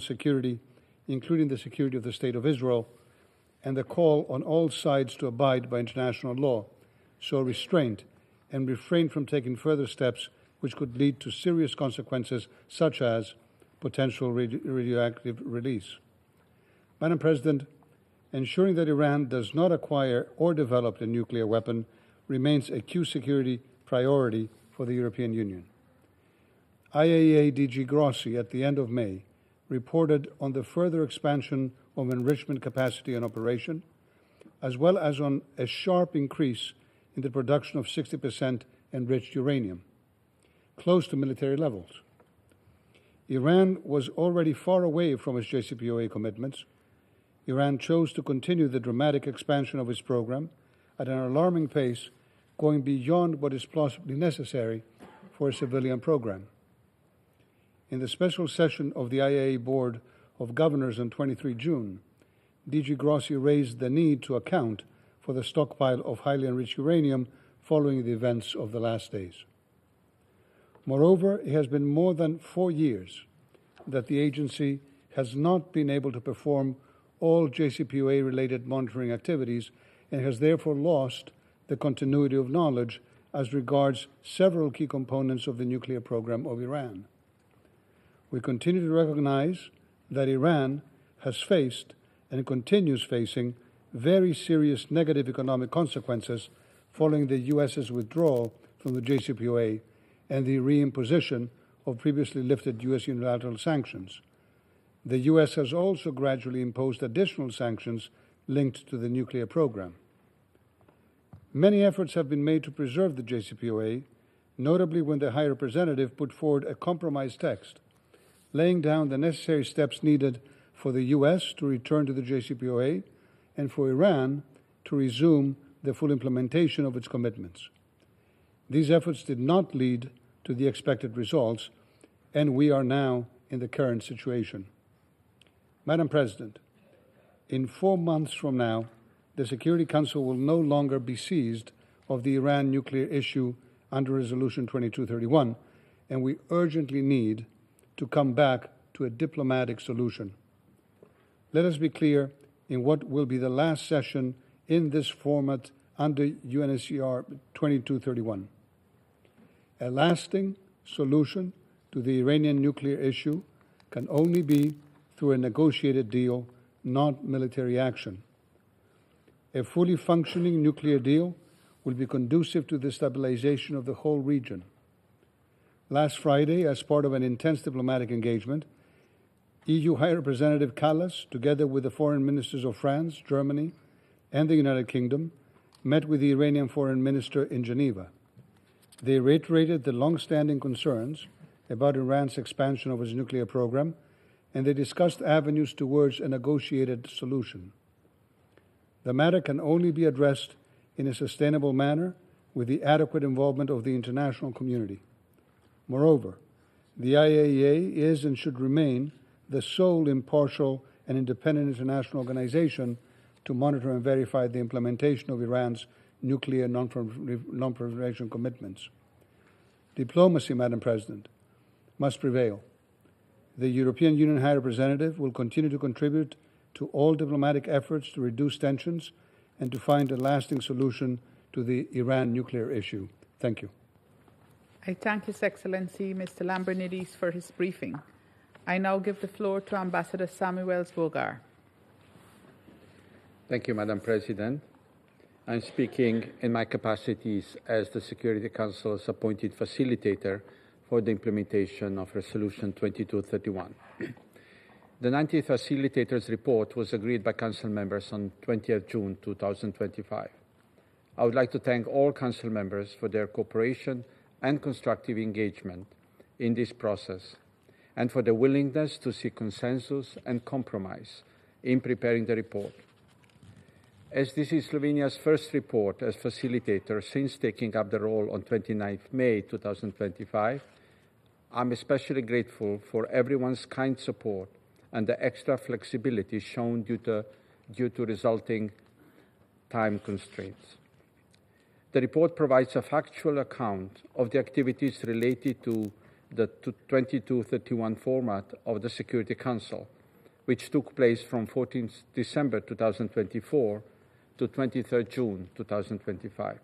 security, including the security of the State of Israel, and the call on all sides to abide by international law, show restraint and refrain from taking further steps which could lead to serious consequences such as potential radioactive release. Madam President, ensuring that Iran does not acquire or develop a nuclear weapon remains a key security priority for the European Union. IAEA DG Grossi at the end of May reported on the further expansion of enrichment capacity and operation, as well as on a sharp increase in the production of 60% enriched uranium, close to military levels. Iran was already far away from its JCPOA commitments. Iran chose to continue the dramatic expansion of its program at an alarming pace, going beyond what is plausibly necessary for a civilian program. In the special session of the IAEA Board of Governors on 23 June, DG Grossi raised the need to account for the stockpile of highly enriched uranium following the events of the last days. Moreover, it has been more than 4 years that the agency has not been able to perform all JCPOA-related monitoring activities and has therefore lost the continuity of knowledge as regards several key components of the nuclear program of Iran. We continue to recognize that Iran has faced and continues facing very serious negative economic consequences following the U.S.'s withdrawal from the JCPOA and the reimposition of previously lifted U.S. unilateral sanctions. The U.S. has also gradually imposed additional sanctions linked to the nuclear program. Many efforts have been made to preserve the JCPOA, notably when the High Representative put forward a compromise text, laying down the necessary steps needed for the U.S. to return to the JCPOA and for Iran to resume the full implementation of its commitments. These efforts did not lead to the expected results, and we are now in the current situation. Madam President, in 4 months from now, the Security Council will no longer be seized of the Iran nuclear issue under Resolution 2231, and we urgently need to come back to a diplomatic solution. Let us be clear in what will be the last session in this format under UNSCR 2231. A lasting solution to the Iranian nuclear issue can only be through a negotiated deal, not military action. A fully functioning nuclear deal will be conducive to the stabilization of the whole region. Last Friday, as part of an intense diplomatic engagement, EU High Representative Kallas, together with the foreign ministers of France, Germany, and the United Kingdom, met with the Iranian foreign minister in Geneva. They reiterated the long-standing concerns about Iran's expansion of its nuclear program, and they discussed avenues towards a negotiated solution. The matter can only be addressed in a sustainable manner with the adequate involvement of the international community. Moreover, the IAEA is and should remain the sole impartial and independent international organization to monitor and verify the implementation of Iran's nuclear non-proliferation commitments. Diplomacy, Madam President, must prevail. The European Union High Representative will continue to contribute to all diplomatic efforts to reduce tensions and to find a lasting solution to the Iran nuclear issue. Thank you. I thank His Excellency Mr. Lambrinidis for his briefing. I now give the floor to Ambassador Samuels-Bogar. Thank you, Madam President. I'm speaking in my capacities as the Security Council's appointed facilitator for the implementation of Resolution 2231. The 90th Facilitator's Report was agreed by Council members on 20th June 2025. I would like to thank all Council members for their cooperation and constructive engagement in this process, and for their willingness to seek consensus and compromise in preparing the report. As this is Slovenia's first report as facilitator since taking up the role on 29 May 2025, I'm especially grateful for everyone's kind support and the extra flexibility shown due to resulting time constraints. The report provides a factual account of the activities related to the 2231 format of the Security Council, which took place from 14 December 2024 to 23 June 2025.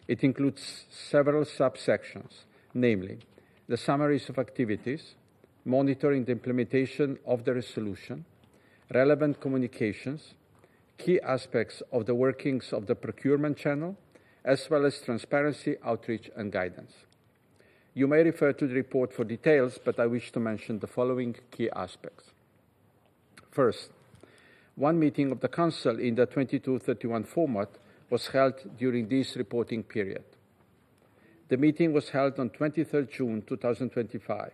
It includes several subsections, namely the summaries of activities, monitoring the implementation of the resolution, relevant communications, key aspects of the workings of the procurement channel, as well as transparency, outreach, and guidance. You may refer to the report for details, but I wish to mention the following key aspects. First, one meeting of the Council in the 2231 format was held during this reporting period. The meeting was held on 23 June 2025,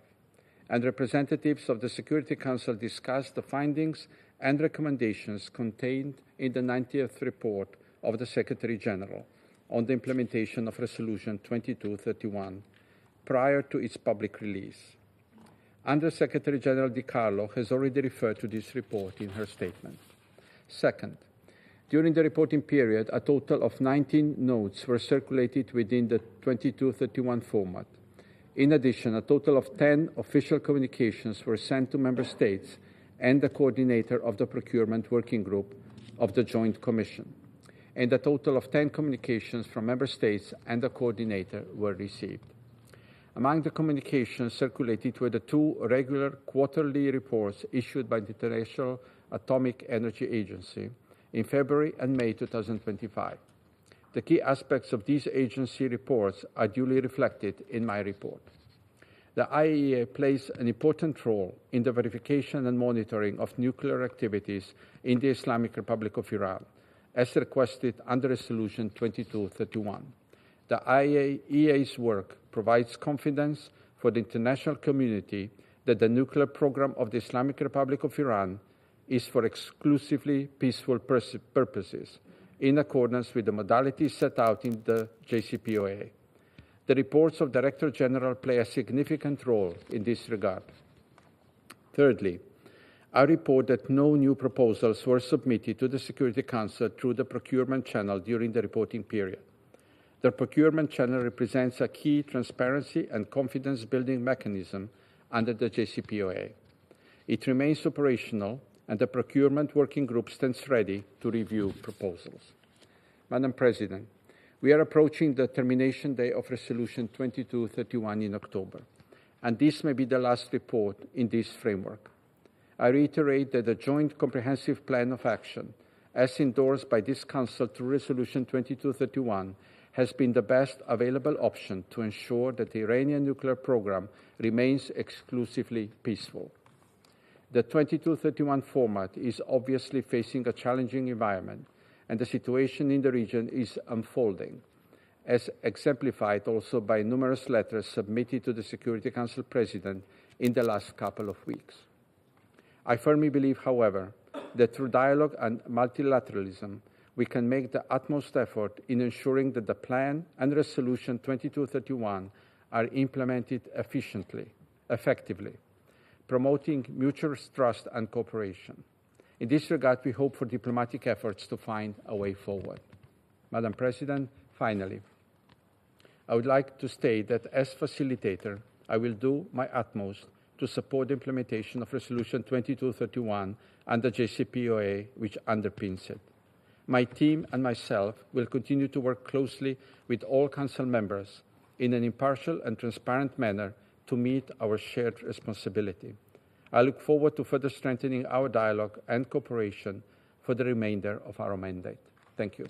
and representatives of the Security Council discussed the findings and recommendations contained in the 90th report of the Secretary General on the implementation of Resolution 2231 prior to its public release. Under-Secretary General Di Carlo has already referred to this report in her statement. Second, during the reporting period, a total of 19 notes were circulated within the 2231 format. In addition, a total of 10 official communications were sent to Member States and the coordinator of the Procurement Working Group of the Joint Commission, and a total of 10 communications from Member States and the coordinator were received. Among the communications circulated were the two regular quarterly reports issued by the International Atomic Energy Agency in February and May 2025. The key aspects of these agency reports are duly reflected in my report. The IAEA plays an important role in the verification and monitoring of nuclear activities in the Islamic Republic of Iran, as requested under Resolution 2231. The IAEA's work provides confidence for the international community that the nuclear program of the Islamic Republic of Iran is for exclusively peaceful purposes, in accordance with the modalities set out in the JCPOA. The reports of Director General play a significant role in this regard. Thirdly, I report that no new proposals were submitted to the Security Council through the procurement channel during the reporting period. The procurement channel represents a key transparency and confidence-building mechanism under the JCPOA. It remains operational, and the Procurement Working Group stands ready to review proposals. Madam President, we are approaching the termination day of Resolution 2231 in October, and this may be the last report in this framework. I reiterate that the Joint Comprehensive Plan of Action, as endorsed by this Council through Resolution 2231, has been the best available option to ensure that the Iranian nuclear program remains exclusively peaceful. The 2231 format is obviously facing a challenging environment, and the situation in the region is unfolding, as exemplified also by numerous letters submitted to the Security Council President in the last couple of weeks. I firmly believe, however, that through dialogue and multilateralism, we can make the utmost effort in ensuring that the plan and Resolution 2231 are implemented effectively, promoting mutual trust and cooperation. In this regard, we hope for diplomatic efforts to find a way forward. Madam President, finally, I would like to state that as facilitator, I will do my utmost to support the implementation of Resolution 2231 and the JCPOA, which underpins it. My team and myself will continue to work closely with all Council members in an impartial and transparent manner to meet our shared responsibility. I look forward to further strengthening our dialogue and cooperation for the remainder of our mandate. Thank you.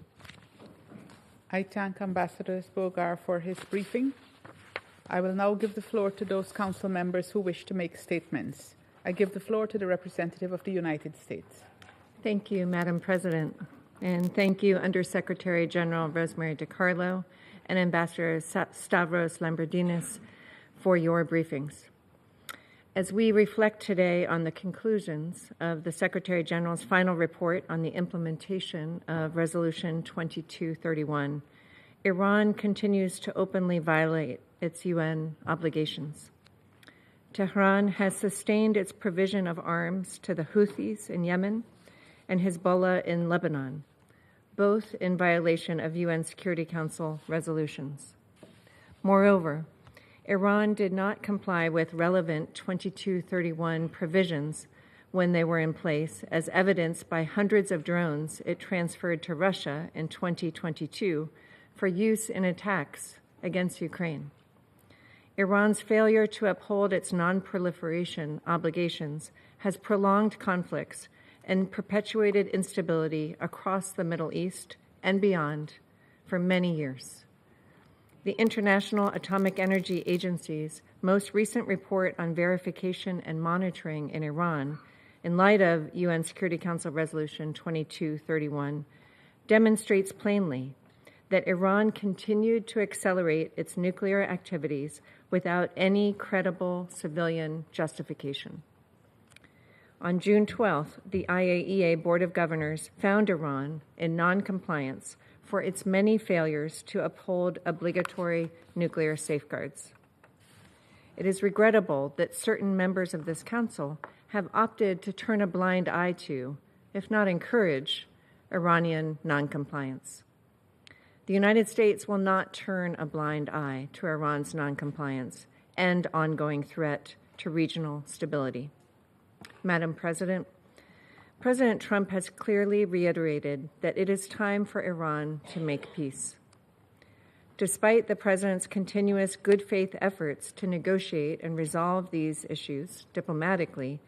I thank Ambassador Bogar for his briefing. I will now give the floor to those Council members who wish to make statements. I give the floor to the representative of the United States. Thank you, Madam President. And thank you, Undersecretary General Rosemary DiCarlo and Ambassador Stavros Lambrinidis for your briefings. As we reflect today on the conclusions of the Secretary General's final report on the implementation of Resolution 2231, Iran continues to openly violate its UN obligations. Tehran has sustained its provision of arms to the Houthis in Yemen and Hezbollah in Lebanon, both in violation of UN Security Council resolutions. Moreover, Iran did not comply with relevant 2231 provisions when they were in place, as evidenced by hundreds of drones it transferred to Russia in 2022 for use in attacks against Ukraine. Iran's failure to uphold its non-proliferation obligations has prolonged conflicts and perpetuated instability across the Middle East and beyond for many years. The International Atomic Energy Agency's most recent report on verification and monitoring in Iran, in light of UN Security Council Resolution 2231, demonstrates plainly that Iran continued to accelerate its nuclear activities without any credible civilian justification. On June 12th, the IAEA Board of Governors found Iran in noncompliance for its many failures to uphold obligatory nuclear safeguards. It is regrettable that certain members of this council have opted to turn a blind eye to, if not encourage, Iranian noncompliance. The United States will not turn a blind eye to Iran's noncompliance and ongoing threat to regional stability. Madam President, President Trump has clearly reiterated that it is time for Iran to make peace. Despite the President's continuous good faith efforts to negotiate and resolve these issues diplomatically,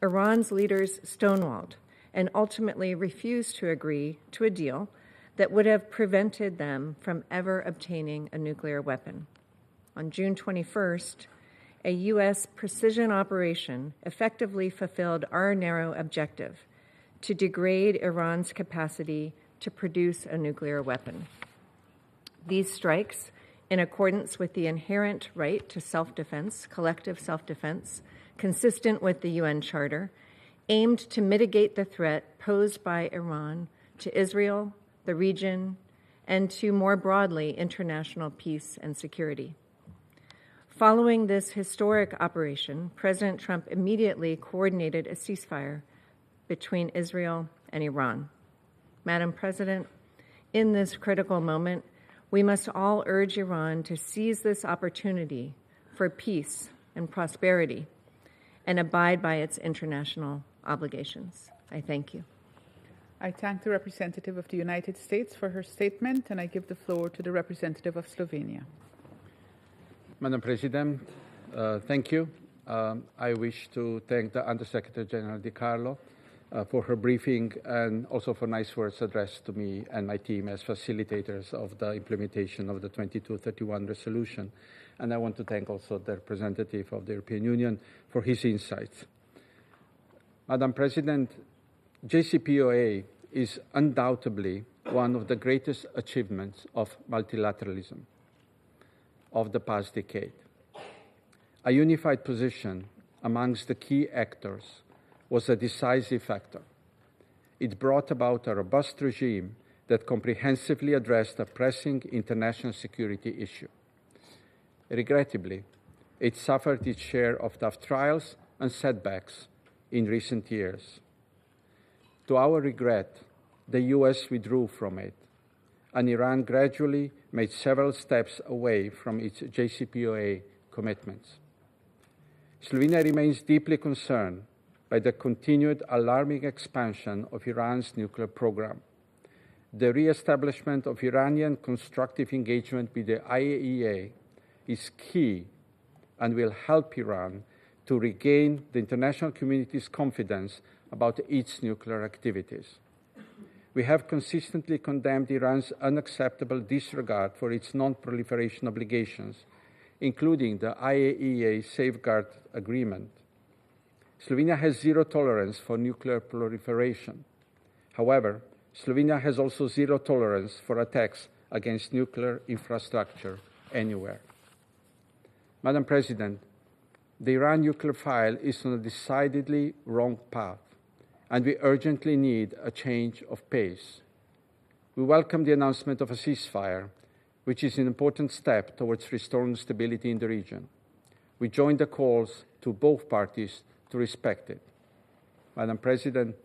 Iran's leaders stonewalled and ultimately refused to agree to a deal that would have prevented them from ever obtaining a nuclear weapon. On June 21st, a U.S. precision operation effectively fulfilled our narrow objective to degrade Iran's capacity to produce a nuclear weapon. These strikes, in accordance with the inherent right to self-defense, collective self-defense, consistent with the UN Charter, aimed to mitigate the threat posed by Iran to Israel, the region, and to more broadly international peace and security. Following this historic operation, President Trump immediately coordinated a ceasefire between Israel and Iran. Madam President, in this critical moment, we must all urge Iran to seize this opportunity for peace and prosperity and abide by its international obligations. I thank you. I thank the representative of the United States for her statement, and I give the floor to the representative of Slovenia. Madam President, thank you. I wish to thank the Undersecretary General Di Carlo for her briefing and also for nice words addressed to me and my team as facilitators of the implementation of the 2231 resolution. And I want to thank also the representative of the European Union for his insights. Madam President, JCPOA is undoubtedly one of the greatest achievements of multilateralism of the past decade. A unified position amongst the key actors was a decisive factor. It brought about a robust regime that comprehensively addressed a pressing international security issue. Regrettably, it suffered its share of tough trials and setbacks in recent years. To our regret, the U.S. withdrew from it, and Iran gradually made several steps away from its JCPOA commitments. Slovenia remains deeply concerned by the continued alarming expansion of Iran's nuclear program. The re-establishment of Iranian constructive engagement with the IAEA is key and will help Iran to regain the international community's confidence about its nuclear activities. We have consistently condemned Iran's unacceptable disregard for its non-proliferation obligations, including the IAEA Safeguard Agreement. Slovenia has zero tolerance for nuclear proliferation. However, Slovenia has also zero tolerance for attacks against nuclear infrastructure anywhere. Madam President, the Iran nuclear file is on a decidedly wrong path, and we urgently need a change of pace. We welcome the announcement of a ceasefire, which is an important step towards restoring stability in the region. We join the calls to both parties to respect it. Madam President,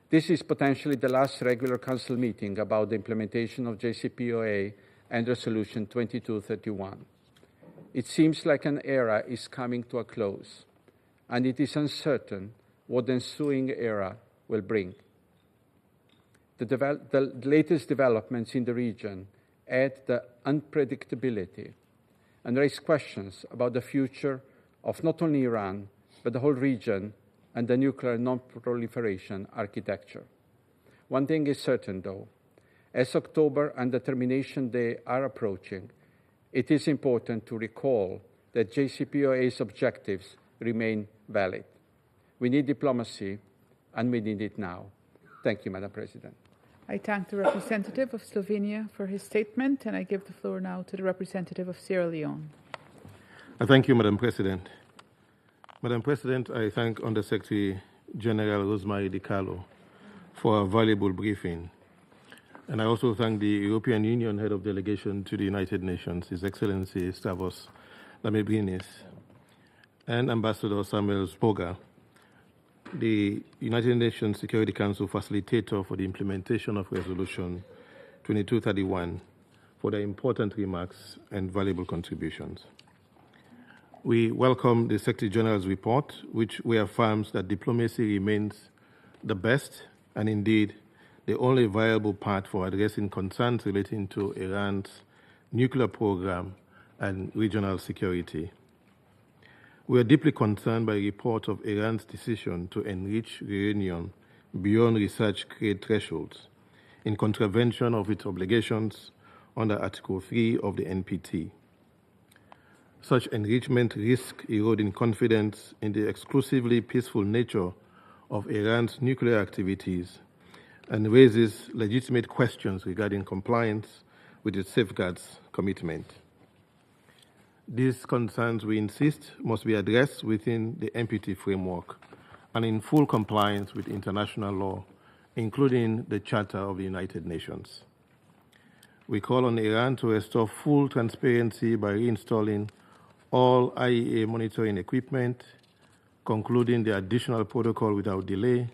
this is potentially the last regular Council meeting about the implementation of JCPOA and Resolution 2231. It seems like an era is coming to a close, and it is uncertain what the ensuing era will bring. The latest developments in the region add the unpredictability and raise questions about the future of not only Iran, but the whole region and the nuclear non-proliferation architecture. One thing is certain, though. As October and the Termination Day are approaching, it is important to recall that JCPOA's objectives remain valid. We need diplomacy, and we need it now. Thank you, Madam President. I thank the representative of Slovenia for his statement, and I give the floor now to the representative of Sierra Leone. Thank you, Madam President. Madam President, I thank Undersecretary General Rosemary DiCarlo for a valuable briefing. And I also thank the European Union Head of Delegation to the United Nations, His Excellency Stavros Lambrinidis, and Ambassador Samuel Spoga, the United Nations Security Council facilitator for the implementation of Resolution 2231, for their important remarks and valuable contributions. We welcome the Secretary General's report, which reaffirms that diplomacy remains the best and indeed the only viable path for addressing concerns relating to Iran's nuclear program and regional security. We are deeply concerned by a report of Iran's decision to enrich uranium beyond research grade thresholds in contravention of its obligations under Article 3 of the NPT. Such enrichment risks eroding confidence in the exclusively peaceful nature of Iran's nuclear activities and raises legitimate questions regarding compliance with its safeguards commitment. These concerns, we insist, must be addressed within the NPT framework and in full compliance with international law, including the Charter of the United Nations. We call on Iran to restore full transparency by reinstalling all IAEA monitoring equipment, concluding the additional protocol without delay,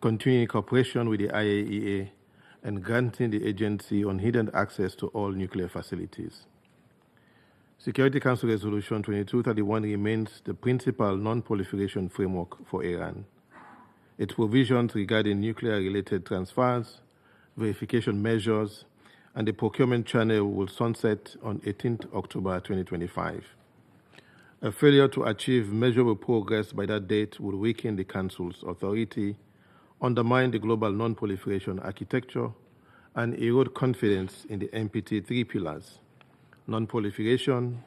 continuing cooperation with the IAEA, and granting the agency unhindered access to all nuclear facilities. Security Council Resolution 2231 remains the principal non-proliferation framework for Iran. Its provisions regarding nuclear-related transfers, verification measures, and the procurement channel will sunset on 18 October 2025. A failure to achieve measurable progress by that date will weaken the Council's authority, undermine the global non-proliferation architecture, and erode confidence in the NPT 3 pillars: non-proliferation,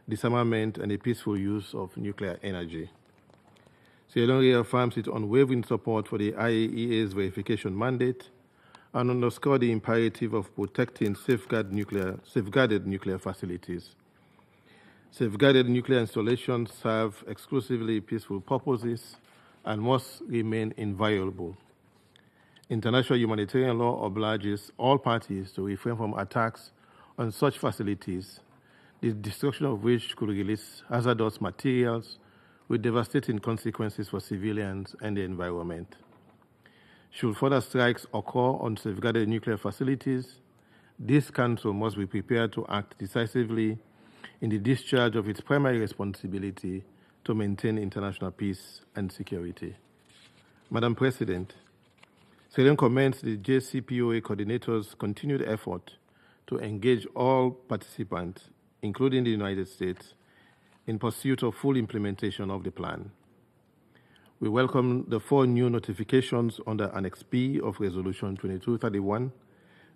disarmament, and the peaceful use of nuclear energy. Sierra Leone reaffirms its unwavering support for the IAEA's verification mandate and underscores the imperative of protecting safeguarded nuclear facilities. Safeguarded nuclear installations serve exclusively peaceful purposes and must remain inviolable. International humanitarian law obliges all parties to refrain from attacks on such facilities, the destruction of which could release hazardous materials with devastating consequences for civilians and the environment. Should further strikes occur on safeguarded nuclear facilities, this Council must be prepared to act decisively in the discharge of its primary responsibility to maintain international peace and security. Madam President, Sierra Leone commends the JCPOA coordinators' continued effort to engage all participants, including the United States, in pursuit of full implementation of the plan. We welcome the 4 new notifications under Annex B of Resolution 2231,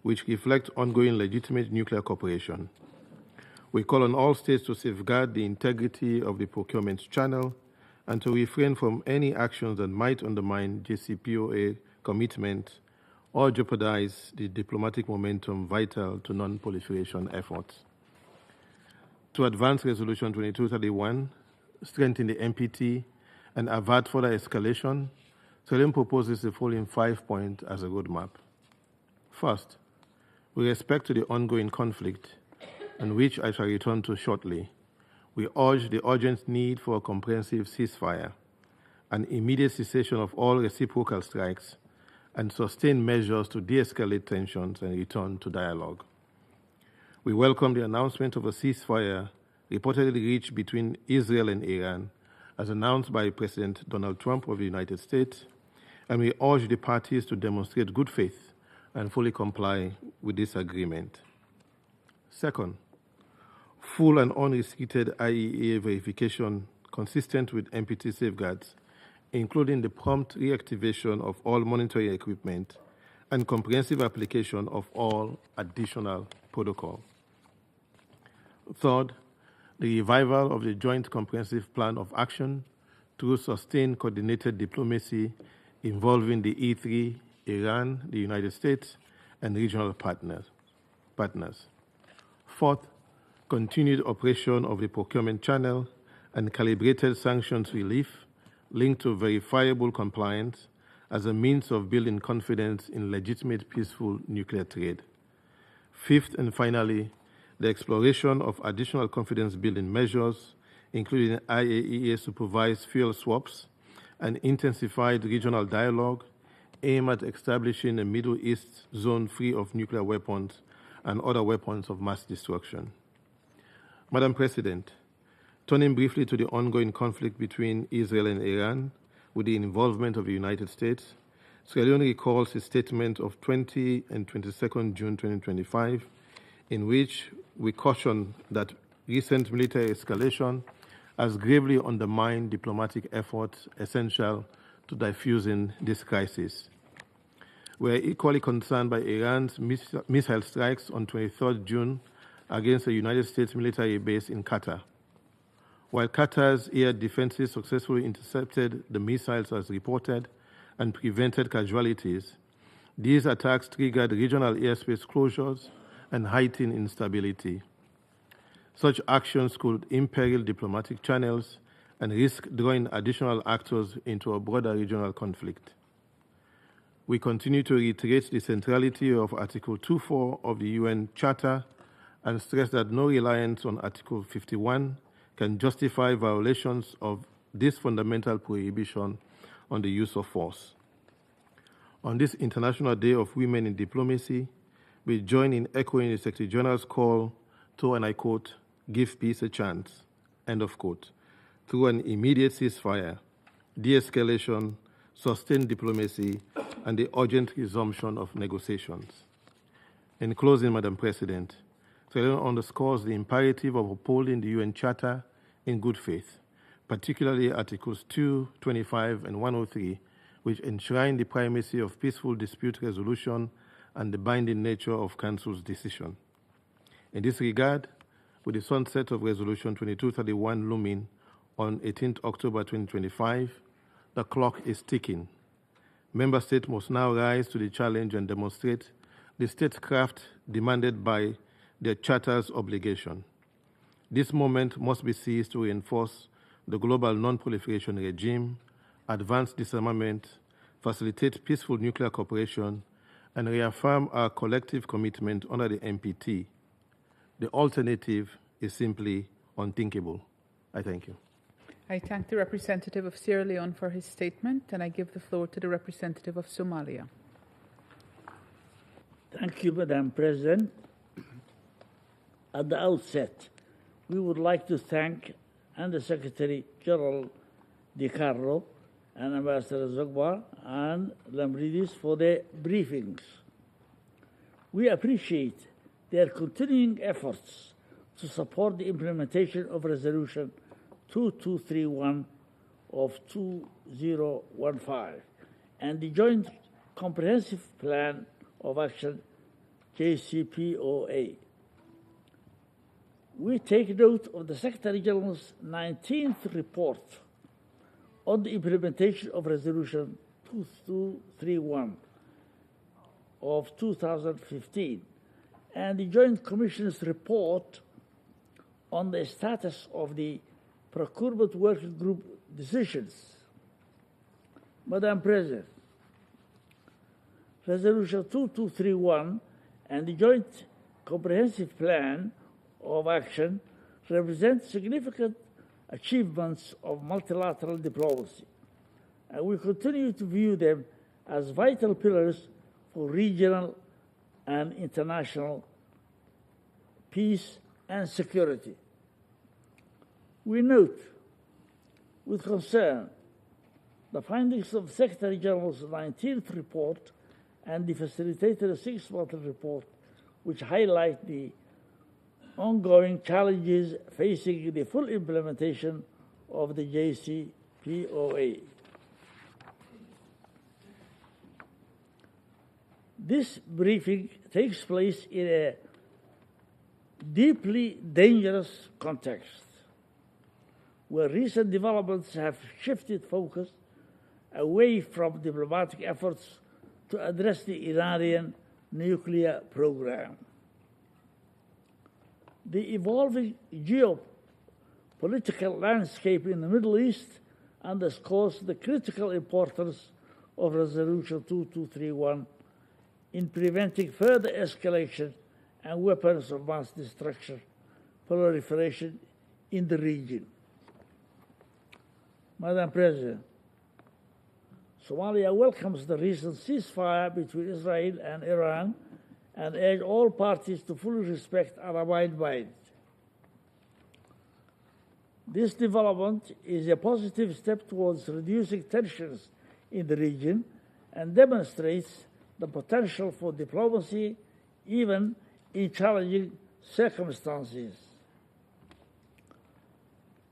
which reflect ongoing legitimate nuclear cooperation. We call on all states to safeguard the integrity of the procurement channel and to refrain from any actions that might undermine JCPOA commitment or jeopardize the diplomatic momentum vital to non-proliferation efforts. To advance Resolution 2231, strengthen the NPT, and avert further escalation, Sierra Leone proposes the following 5 points as a roadmap. First, with respect to the ongoing conflict, and which I shall return to shortly, we urge the urgent need for a comprehensive ceasefire, an immediate cessation of all reciprocal strikes, and sustained measures to de-escalate tensions and return to dialogue. We welcome the announcement of a ceasefire reportedly reached between Israel and Iran, as announced by President Donald Trump of the United States, and we urge the parties to demonstrate good faith and fully comply with this agreement. Second, full and unrestricted IAEA verification consistent with NPT safeguards, including the prompt reactivation of all monitoring equipment and comprehensive application of all additional protocol. Third, the revival of the Joint Comprehensive Plan of Action through sustained coordinated diplomacy involving the E3, Iran, the United States, and regional partners. Fourth, continued operation of the procurement channel and calibrated sanctions relief linked to verifiable compliance as a means of building confidence in legitimate, peaceful nuclear trade. Fifth and finally, the exploration of additional confidence-building measures, including IAEA-supervised fuel swaps and intensified regional dialogue aimed at establishing a Middle East zone free of nuclear weapons and other weapons of mass destruction. Madam President, turning briefly to the ongoing conflict between Israel and Iran with the involvement of the United States, Sierra Leone recalls a statement of 20 and 22nd June 2025, in which we caution that recent military escalation has gravely undermined diplomatic efforts essential to diffusing this crisis. We are equally concerned by Iran's missile strikes on 23rd June against a United States military base in Qatar. While Qatar's air defenses successfully intercepted the missiles as reported and prevented casualties, these attacks triggered regional airspace closures and heightened instability. Such actions could imperil diplomatic channels and risk drawing additional actors into a broader regional conflict. We continue to reiterate the centrality of Article 2.4 of the UN Charter and stress that no reliance on Article 51 can justify violations of this fundamental prohibition on the use of force. On this International Day of Women in Diplomacy, we join in echoing the Secretary General's call to, and I quote, "give peace a chance," end of quote, through an immediate ceasefire, de-escalation, sustained diplomacy, and the urgent resumption of negotiations. In closing, Madam President, Sierra Leone underscores the imperative of upholding the UN Charter in good faith, particularly Articles 2, 25, and 103, which enshrine the primacy of peaceful dispute resolution and the binding nature of Council's decision. In this regard, with the sunset of Resolution 2231 looming on 18 October 2025, the clock is ticking. Member States must now rise to the challenge and demonstrate the statecraft demanded by their Charter's obligation. This moment must be seized to reinforce the global non-proliferation regime, advance disarmament, facilitate peaceful nuclear cooperation, and reaffirm our collective commitment under the NPT. The alternative is simply unthinkable. I thank you. I thank the representative of Sierra Leone for his statement, and I give the floor to the representative of Somalia. Thank you, Madam President. At the outset, we would like to thank Under Secretary General DiCarlo and Ambassador Zogba and Lambridis for their briefings. We appreciate their continuing efforts to support the implementation of Resolution 2231 of 2015 and the Joint Comprehensive Plan of Action, JCPOA. We take note of the Secretary General's 19th report on the implementation of Resolution 2231 of 2015 and the Joint Commission's report on the status of the Procurement Working Group decisions. Madam President, Resolution 2231 and the Joint Comprehensive Plan of Action represent significant achievements of multilateral diplomacy, and we continue to view them as vital pillars for regional and international peace and security. We note with concern the findings of the Secretary General's 19th report and the facilitator's 6-month report, which highlight the ongoing challenges facing the full implementation of the JCPOA. This briefing takes place in a deeply dangerous context, where recent developments have shifted focus away from diplomatic efforts to address the Iranian nuclear program. The evolving geopolitical landscape in the Middle East underscores the critical importance of Resolution 2231 in preventing further escalation and weapons of mass destruction proliferation in the region. Madam President, Somalia welcomes the recent ceasefire between Israel and Iran and urge all parties to fully respect and abide by it. This development is a positive step towards reducing tensions in the region and demonstrates the potential for diplomacy even in challenging circumstances.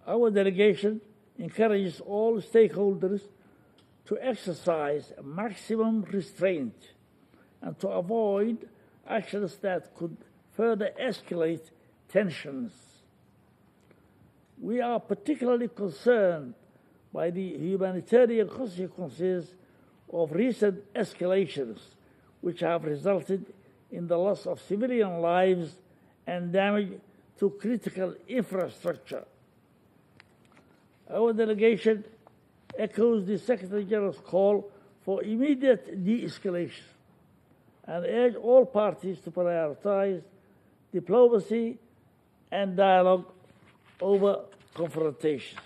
Our delegation encourages all stakeholders to exercise maximum restraint and to avoid actions that could further escalate tensions. We are particularly concerned by the humanitarian consequences of recent escalations, which have resulted in the loss of civilian lives and damage to critical infrastructure. Our delegation echoes the Secretary General's call for immediate de-escalation and urge all parties to prioritize diplomacy and dialogue over confrontation.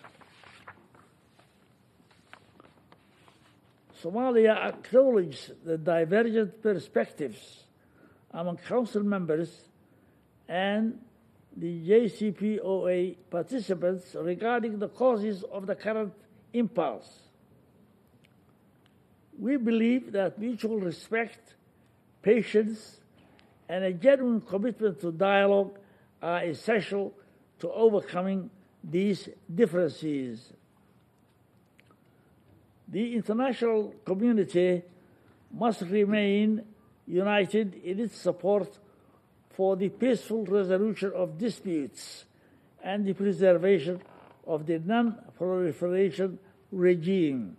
Somalia acknowledges the divergent perspectives among Council members and the JCPOA participants regarding the causes of the current impasse. We believe that mutual respect, patience, and a genuine commitment to dialogue are essential to overcoming these differences. The international community must remain united in its support for the peaceful resolution of disputes and the preservation of the non-proliferation regime.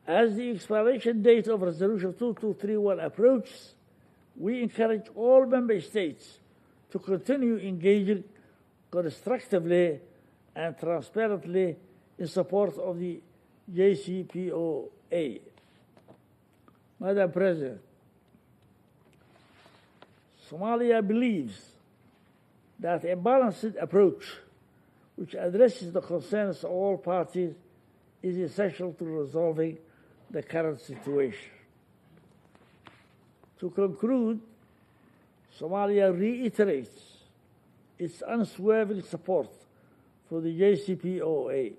As the expiration date of Resolution 2231 approaches, we encourage all member states to continue engaging constructively and transparently in support of the JCPOA. Madam President, Somalia believes that a balanced approach which addresses the concerns of all parties is essential to resolving the current situation. To conclude, Somalia reiterates its unswerving support for the JCPOA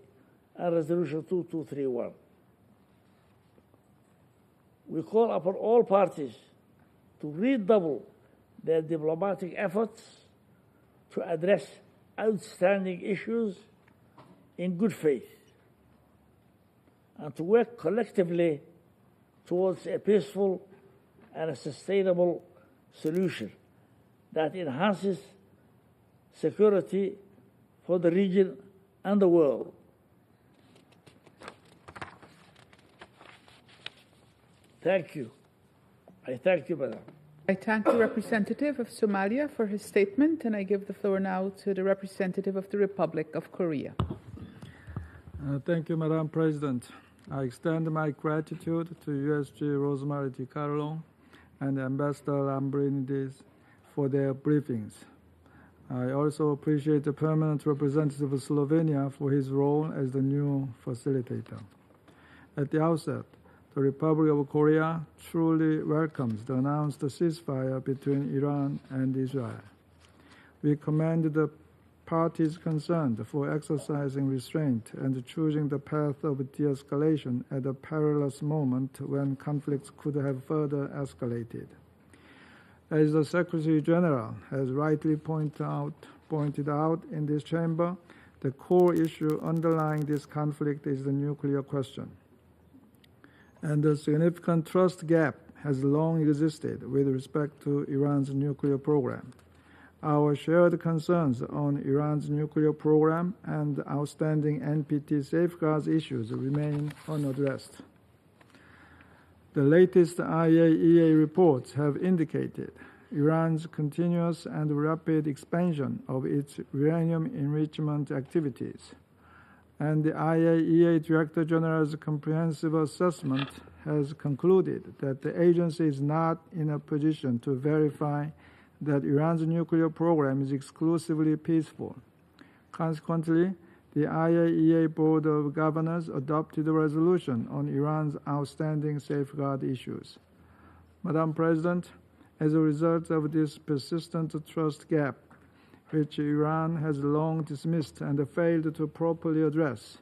and Resolution 2231. We call upon all parties to redouble their diplomatic efforts to address outstanding issues in good faith and to work collectively towards a peaceful and a sustainable solution that enhances security for the region and the world. Thank you. I thank you, Madam. I thank the representative of Somalia for his statement, and I give the floor now to the representative of the Republic of Korea. Thank you, Madam President. I extend my gratitude to USG Rosemary DiCarlo and Ambassador Lambrinidis for their briefings. I also appreciate the permanent representative of Slovenia for his role as the new facilitator. At the outset, the Republic of Korea truly welcomes the announced ceasefire between Iran and Israel. We commend the parties concerned for exercising restraint and choosing the path of de-escalation at a perilous moment when conflicts could have further escalated. As the Secretary General has rightly pointed out in this chamber, the core issue underlying this conflict is the nuclear question. And a significant trust gap has long existed with respect to Iran's nuclear program. Our shared concerns on Iran's nuclear program and outstanding NPT safeguards issues remain unaddressed. The latest IAEA reports have indicated Iran's continuous and rapid expansion of its uranium enrichment activities, and the IAEA Director General's comprehensive assessment has concluded that the agency is not in a position to verify that Iran's nuclear program is exclusively peaceful. Consequently, the IAEA Board of Governors adopted a resolution on Iran's outstanding safeguard issues. Madam President, as a result of this persistent trust gap, which Iran has long dismissed and failed to properly address,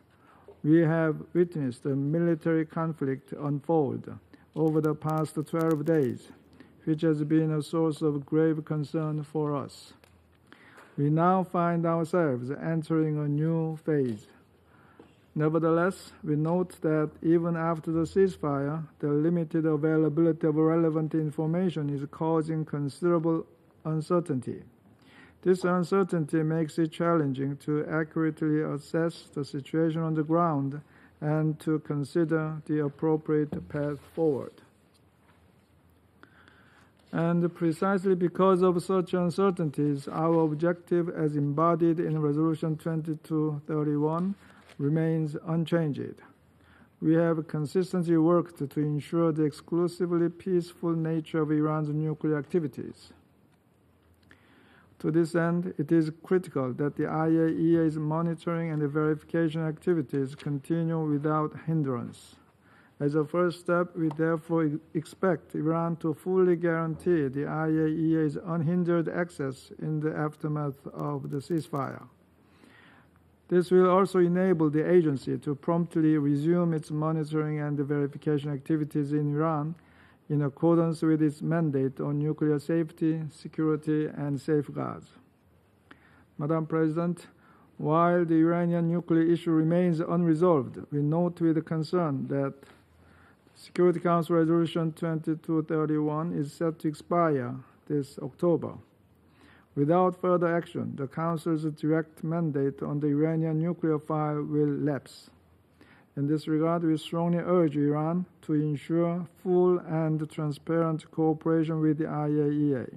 we have witnessed a military conflict unfold over the past 12 days, which has been a source of grave concern for us. We now find ourselves entering a new phase. Nevertheless, we note that even after the ceasefire, the limited availability of relevant information is causing considerable uncertainty. This uncertainty makes it challenging to accurately assess the situation on the ground and to consider the appropriate path forward. And precisely because of such uncertainties, our objective as embodied in Resolution 2231 remains unchanged. We have consistently worked to ensure the exclusively peaceful nature of Iran's nuclear activities. To this end, it is critical that the IAEA's monitoring and verification activities continue without hindrance. As a first step, we therefore expect Iran to fully guarantee the IAEA's unhindered access in the aftermath of the ceasefire. This will also enable the agency to promptly resume its monitoring and verification activities in Iran in accordance with its mandate on nuclear safety, security, and safeguards. Madam President, while the Iranian nuclear issue remains unresolved, we note with concern that Security Council Resolution 2231 is set to expire this October. Without further action, the Council's direct mandate on the Iranian nuclear file will lapse. In this regard, we strongly urge Iran to ensure full and transparent cooperation with the IAEA.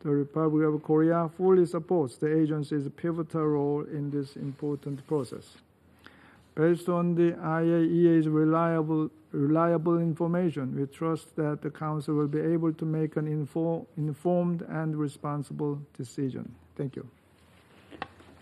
The Republic of Korea fully supports the agency's pivotal role in this important process. Based on the IAEA's reliable information, we trust that the Council will be able to make an informed and responsible decision. Thank you.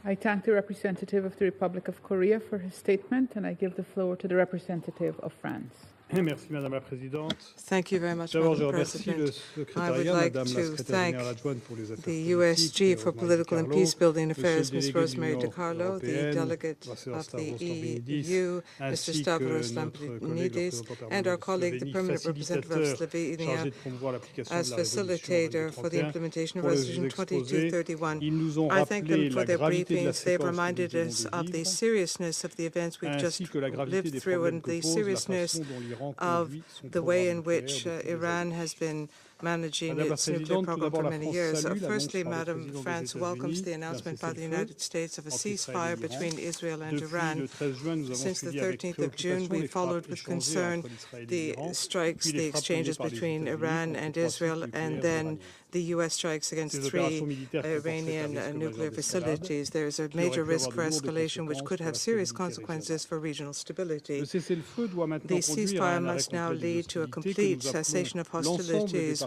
I thank the representative of the Republic of Korea for his statement, and I give the floor to the representative of France. Merci, Madame la Présidente. Thank you very much, D'abord, je Madam remercie le President. I would secrétariat, like Madame la to secrétaire thank générale adjointe pour les affaires the politiques, USG for Rosemary Political and DiCarlo, Peacebuilding Monsieur Affairs, le Ms. délégué de Rosemary l'Union DiCarlo, the européenne, delegate Ambassadeur of the Stavros Lambrinidis, EU, Mr. ainsi que Stavros notre collègue Lambrinidis, représentant and our permanent de colleague, the Slovénie, permanent representative of facilitateur Slovenia, chargé de promouvoir l'application as de la résolution facilitator for the 2231. implementation of Pour les Resolution exposés, 2231. ils nous ont I thank rappelé them for la their gravité de la briefings. They've séquence que nous reminded venons us de of the vivre, seriousness of the events we've just ainsi que la gravité lived des through problèmes and que the pose la seriousness façon dont l'Iran of conduit son the way in programme which nucléaire depuis des Iran années. has been managing Madame la its nuclear Présidente, tout program d'abord, for la many France years. salue l'annonce Firstly, par le Madam, président des France welcomes the États-Unis announcement by the d'un United States of a cessez-le-feu ceasefire entre Israël et l'Iran. between Israel and Depuis Iran. le 13 juin, nous avons Since the suivi avec 13th of June, préoccupation we les followed frappes with échangées concern entre l'Israël et the l'Iran, strikes, puis the les frappes menées exchanges par les between États-Unis Iran contre and 3 sites Israel, and nucléaires then iraniens. the U.S. strikes against Ces 3 opérations militaires comportent Iranian un risque nuclear majeur d'escalade facilities. There is a qui aurait major pu risk avoir for de lourdes escalation which conséquences could pour have la serious stabilité consequences régionale. for regional stability. Le cessez-le-feu doit The maintenant conduire à ceasefire un arrêt must now complet des lead to a hostilités que complete nous appelons cessation of l'ensemble des hostilities,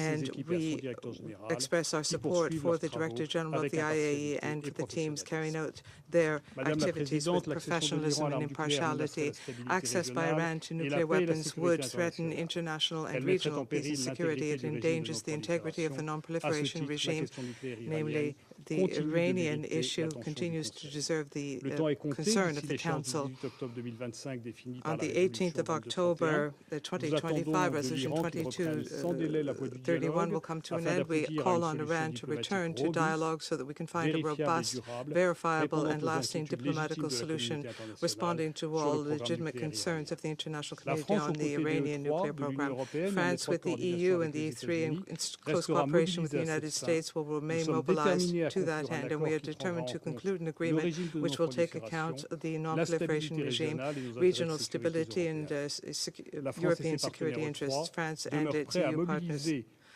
and we express our support for the Director General of the IAEA and for the teams carrying out their activities with professionalism and impartiality. Access by Iran to nuclear weapons would threaten international and regional peace and security. It endangers the integrity of the non-proliferation regime, namely the Iranian issue continues to deserve the concern of the Council. On the 18th of October, the 2025 Resolution 2231 will come to an end. We call on Iran to return to dialogue so that we can find a robust, verifiable and lasting diplomatical solution responding to all legitimate concerns of the international community on the Iranian nuclear program. France, with the EU and the E3 in close cooperation with the United States, will remain mobilized to that end, and we are determined to conclude an agreement which will take account of the non-proliferation regime, regional stability and European security interests. France and its EU partners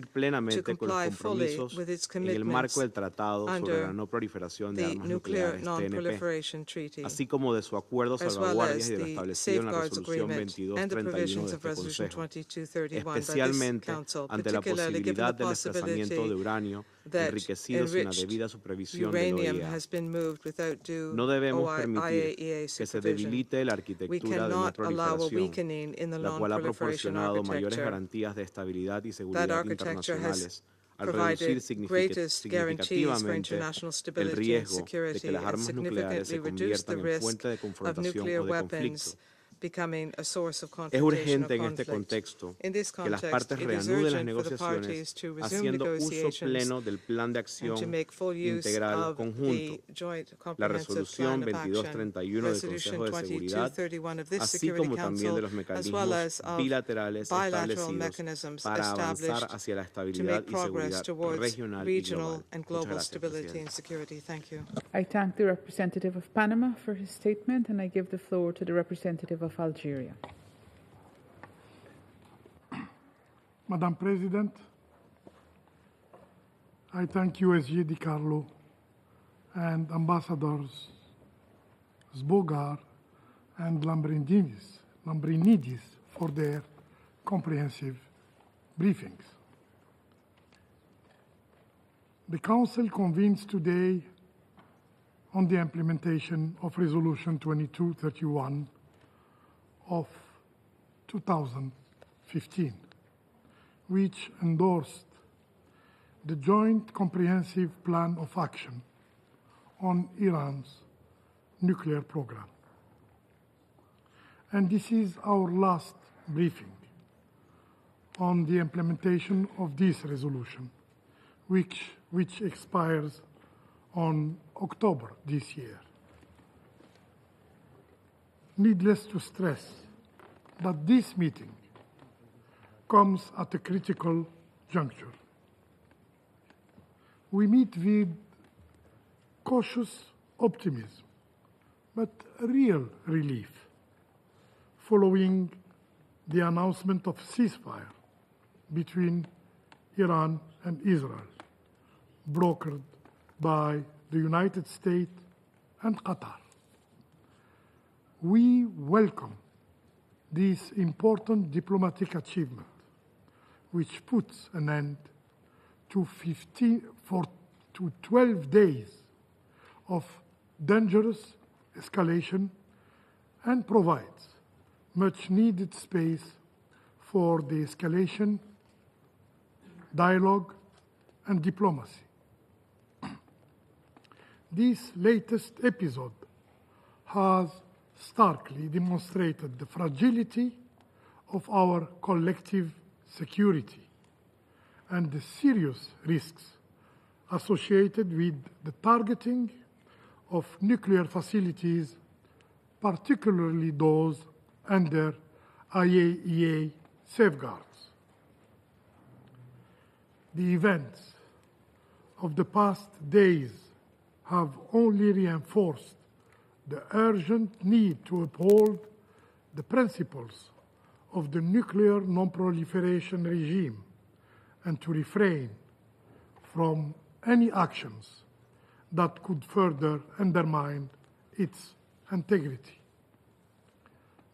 cumplir plenamente con los comply fully compromisos with its en el marco del Tratado sobre under la no proliferación de the armas Nuclear nucleares, TNP, Non-Proliferation Treaty, así como de su acuerdo as well salvaguardias as y de lo the establecido en la Safeguards resolución Agreement and the 2231 provisions de of este Resolution Consejo, 2231 by this especialmente Council, ante la particularly given posibilidad the del desplazamiento possibility de uranio that enriquecido sin la enriched debida supervisión de la uranium OEA. has been moved without due No debemos permitir IAEA que se supervision. debilite la We arquitectura de no cannot allow a proliferación, weakening in the la cual ha non-proliferation proporcionado mayores architecture. garantías de estabilidad y That seguridad architecture internacionales has al reducir provided greatest guarantees for significativamente international el stability and riesgo de que security las and armas nucleares significantly se reduced the conviertan en risk fuente de of confrontación nuclear o de conflicto. weapons becoming a source of Es confrontation or urgente en este conflict. contexto In this que las context, partes it is reanuden las urgent for the parties negociaciones to resume haciendo uso negotiations pleno del plan de and to acción make full use integral of conjunto, the joint la comprehensive plan resolución of action, 2231 del resolution Consejo de Seguridad, 2231 of this así Security como también Council, de los as well mecanismos as of bilaterales bilateral establecidos mechanisms para avanzar established hacia la to estabilidad make y progress seguridad towards regional y regional global. and Muchas global gracias, stability Presidente. and security. Thank you. I thank the representative of Panama for his statement, and I give the floor to the representative of Algeria. Madam President, I thank USG Di Carlo and Ambassadors Zbogar and Lambrinidis for their comprehensive briefings. The Council convenes today on the implementation of Resolution 2231 of 2015, which endorsed the Joint Comprehensive Plan of Action on Iran's nuclear program. And this is our last briefing on the implementation of this resolution, which expires on October this year. Needless to stress that this meeting comes at a critical juncture. We meet with cautious optimism, but real relief following the announcement of ceasefire between Iran and Israel, brokered by the United States and Qatar. We welcome this important diplomatic achievement, which puts an end to 12 days of dangerous escalation and provides much needed space for the escalation, dialogue, and diplomacy. This latest episode has starkly demonstrated the fragility of our collective security and the serious risks associated with the targeting of nuclear facilities, particularly those under IAEA safeguards. The events of the past days have only reinforced the urgent need to uphold the principles of the nuclear non-proliferation regime and to refrain from any actions that could further undermine its integrity.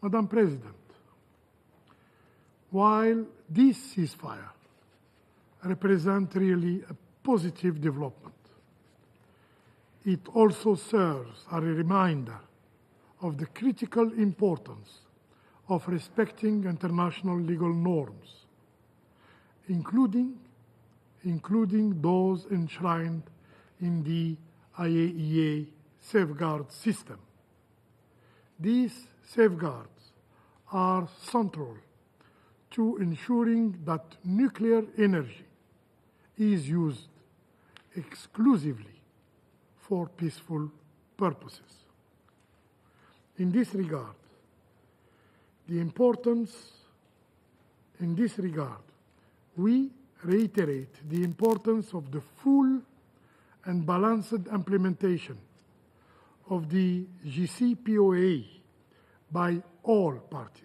Madam President, while this ceasefire represents really a positive development, it also serves as a reminder of the critical importance of respecting international legal norms, including those enshrined in the IAEA safeguard system. These safeguards are central to ensuring that nuclear energy is used exclusively for peaceful purposes. In this regard, we reiterate the importance of the full and balanced implementation of the JCPOA by all parties.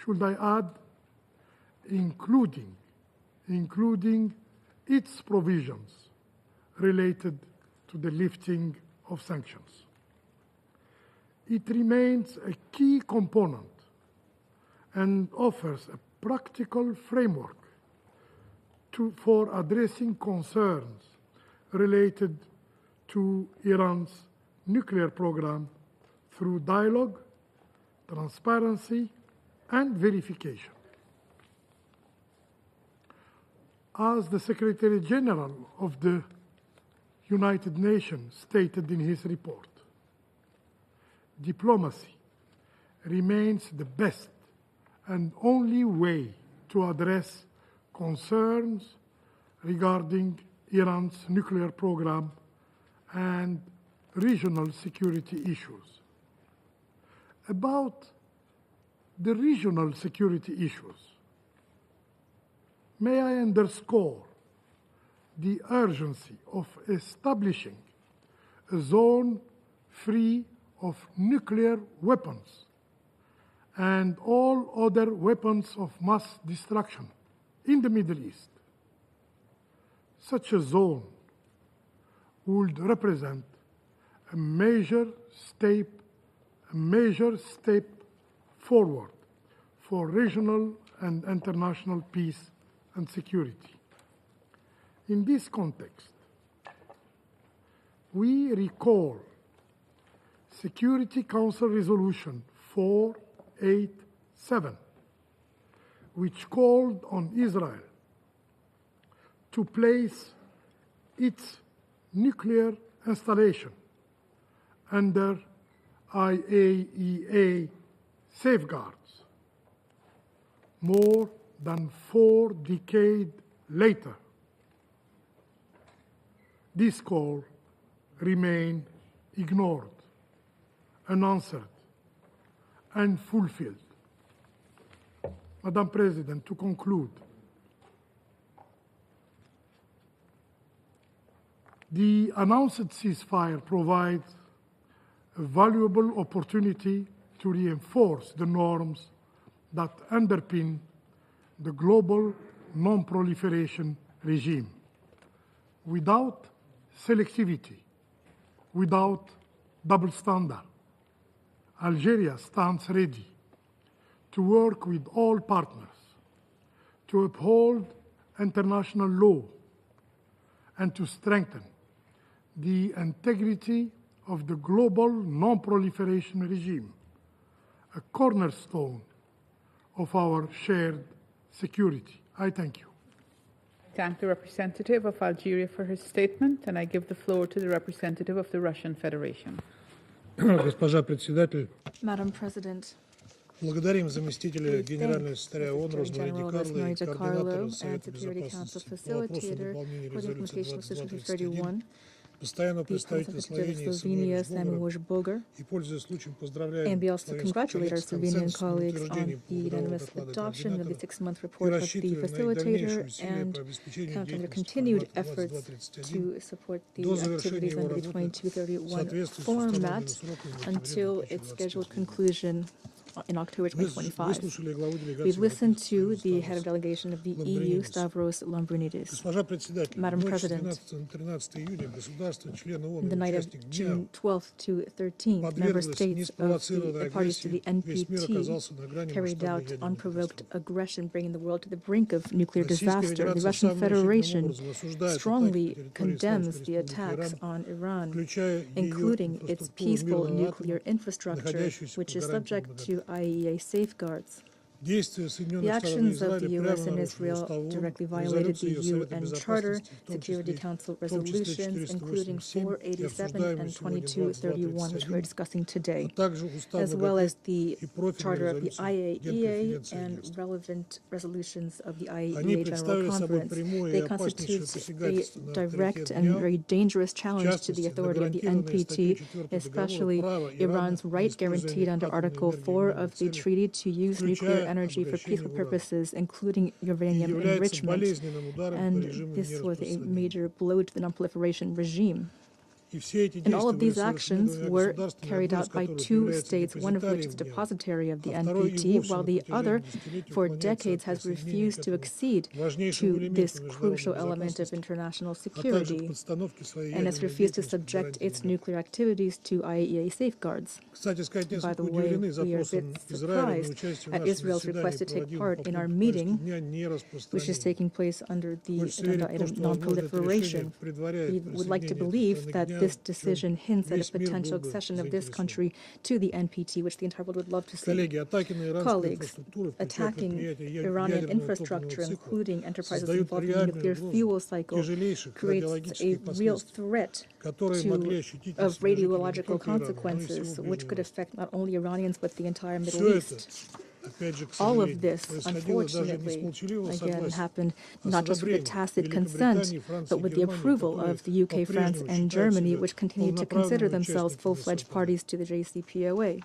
Should I add, including its provisions related to the lifting of sanctions. It remains a key component and offers a practical framework for addressing concerns related to Iran's nuclear program through dialogue, transparency, and verification. As the Secretary General of the United Nations stated in his report, diplomacy remains the best and only way to address concerns regarding Iran's nuclear program and regional security issues. About the regional security issues, may I underscore the urgency of establishing a zone free of nuclear weapons and all other weapons of mass destruction in the Middle East. Such a zone would represent a major step forward for regional and international peace and security. In this context, we recall Security Council Resolution 487, which called on Israel to place its nuclear installation under IAEA safeguards. More than 4 decades later, this call remained ignored, unanswered, unfulfilled. Madam President, to conclude, the announced ceasefire provides a valuable opportunity to reinforce the norms that underpin the global non-proliferation regime. Without selectivity, without double standard, Algeria stands ready to work with all partners to uphold international law and to strengthen the integrity of the global non-proliferation regime, a cornerstone of our shared security. I thank you. I thank the representative of Algeria for his statement, and I give the floor to the representative of the Russian Federation. Госпожа председатель, Madam President, благодарим заместителя генерального секретаря ООН Secretary Розмари General Rosemary Ди DiCarlo координатора and Совета Security Council Безопасности по вопросу Facilitator выполнения for the резолюции implementation of Resolution 2231, 31, постоянного the Council представителя Secretary of Словении Slovenia, Самуэля Samuel Boger, и, пользуясь случаем, поздравляем and we also словенских congratulate our коллег с Slovenian консенсусным colleagues утверждением on the годового unanimous доклада adoption of the координатора 6-month и report of the рассчитываем на их facilitator дальнейшие усилия and по обеспечению count on their деятельности continued формата efforts 2231 to support до the завершения activities его under the работы в 2231 соответствии с format установленным сроком в октябре until its 2023 scheduled года. conclusion in October 2025. Выслушали главу делегации We've listened to Европейского the Союза head of delegation of the EU, Lambrinidis. Stavros Lambrinidis. Госпожа председатель, Madam в ночь с President, 12 на 13 июня государства, члены ООН in the и night of участник дня June 12th to 13th, member подверглись states of неспровоцированной the parties to агрессии, the весь мир NPT оказался на грани carried масштабной out ядерной unprovoked катастрофы. aggression, bringing the world to the brink of nuclear Российская disaster. The Федерация Russian самым решительным Federation образом осуждает strongly атаки на территории condemns Исламской the Республики attacks Иран, on Iran, включая ее including its инфраструктуру peaceful мирного nuclear атома, infrastructure, находящуюся which под is гарантией subject to МАГАТЭ. IAEA safeguards. Действия The Соединенных Штатов и actions of the Израиля прямо US and нарушили Israel Устав ООН, directly violated резолюции the ее Совета UN Charter, Безопасности, в том Security числе Council 487 resolutions, including 487 и 487 обсуждаемый and сегодня 2231, which we're 2231, discussing today, а также Устав as well МАГАТЭ as the и профильные Charter of the резолюции IAEA Генконференции and агентства. relevant resolutions of the Они IAEA General представили собой Conference. прямое и They опаснейшее constitute a посягательство на direct авторитет and дня, very dangerous в challenge to the частности, на authority of the гарантированные статьей NPT, 4 договора especially права Ирана Iran's на right использование guaranteed under атомной Article энергии в 4 мирных of the целях, treaty to use nuclear включая energy for обогащение peaceful урана, purposes, including и uranium является enrichment. болезненным ударом по And режиму this was a нераспространения. major blow to the non-proliferation regime. And all of these actions were carried out by two states, one of which is depositary of the NPT, while the other, for decades, has refused to accede to this crucial element of international security and has refused to subject its nuclear activities to IAEA safeguards. By the way, we are a bit surprised at Israel's request to take part in our meeting, which is taking place under the agenda item non-proliferation. We would like to believe that this decision hints at a potential accession of this country to the NPT, which the entire world would love to see. Colleagues, attacking Iranian infrastructure, including enterprises involved in the nuclear fuel cycle, creates a real threat of radiological consequences, which could affect not only Iranians but the entire Middle East. All of this, unfortunately, again, happened not just with the tacit consent, but with the approval of the UK, France, and Germany, which continue to consider themselves full-fledged parties to the JCPOA.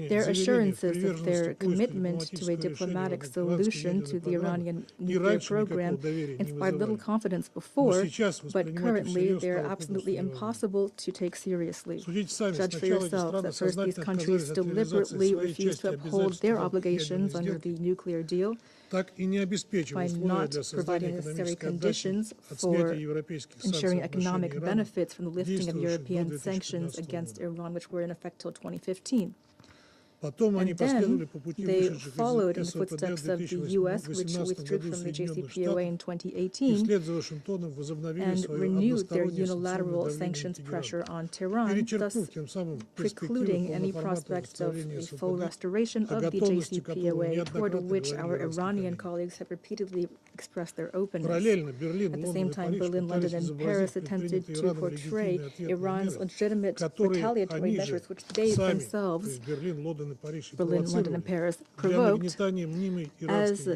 Their assurances of their commitment to a diplomatic solution to the Iranian nuclear program inspired little confidence before, but currently they are absolutely impossible to take seriously. Judge for yourself that first these countries deliberately refuse to uphold their obligations under the nuclear deal by not providing necessary conditions for ensuring economic benefits from the lifting of European sanctions against Iran, which were in effect till 2015. And then they followed in the footsteps of the U.S., which withdrew from the JCPOA in 2018, and renewed their unilateral sanctions pressure on Tehran, thus precluding any prospect of a full restoration of the JCPOA, toward which our Iranian colleagues have repeatedly expressed their openness. At the same time, Berlin, London, and Paris attempted to portray Iran's legitimate retaliatory measures, which they themselves, Berlin, London, and Paris, provoked as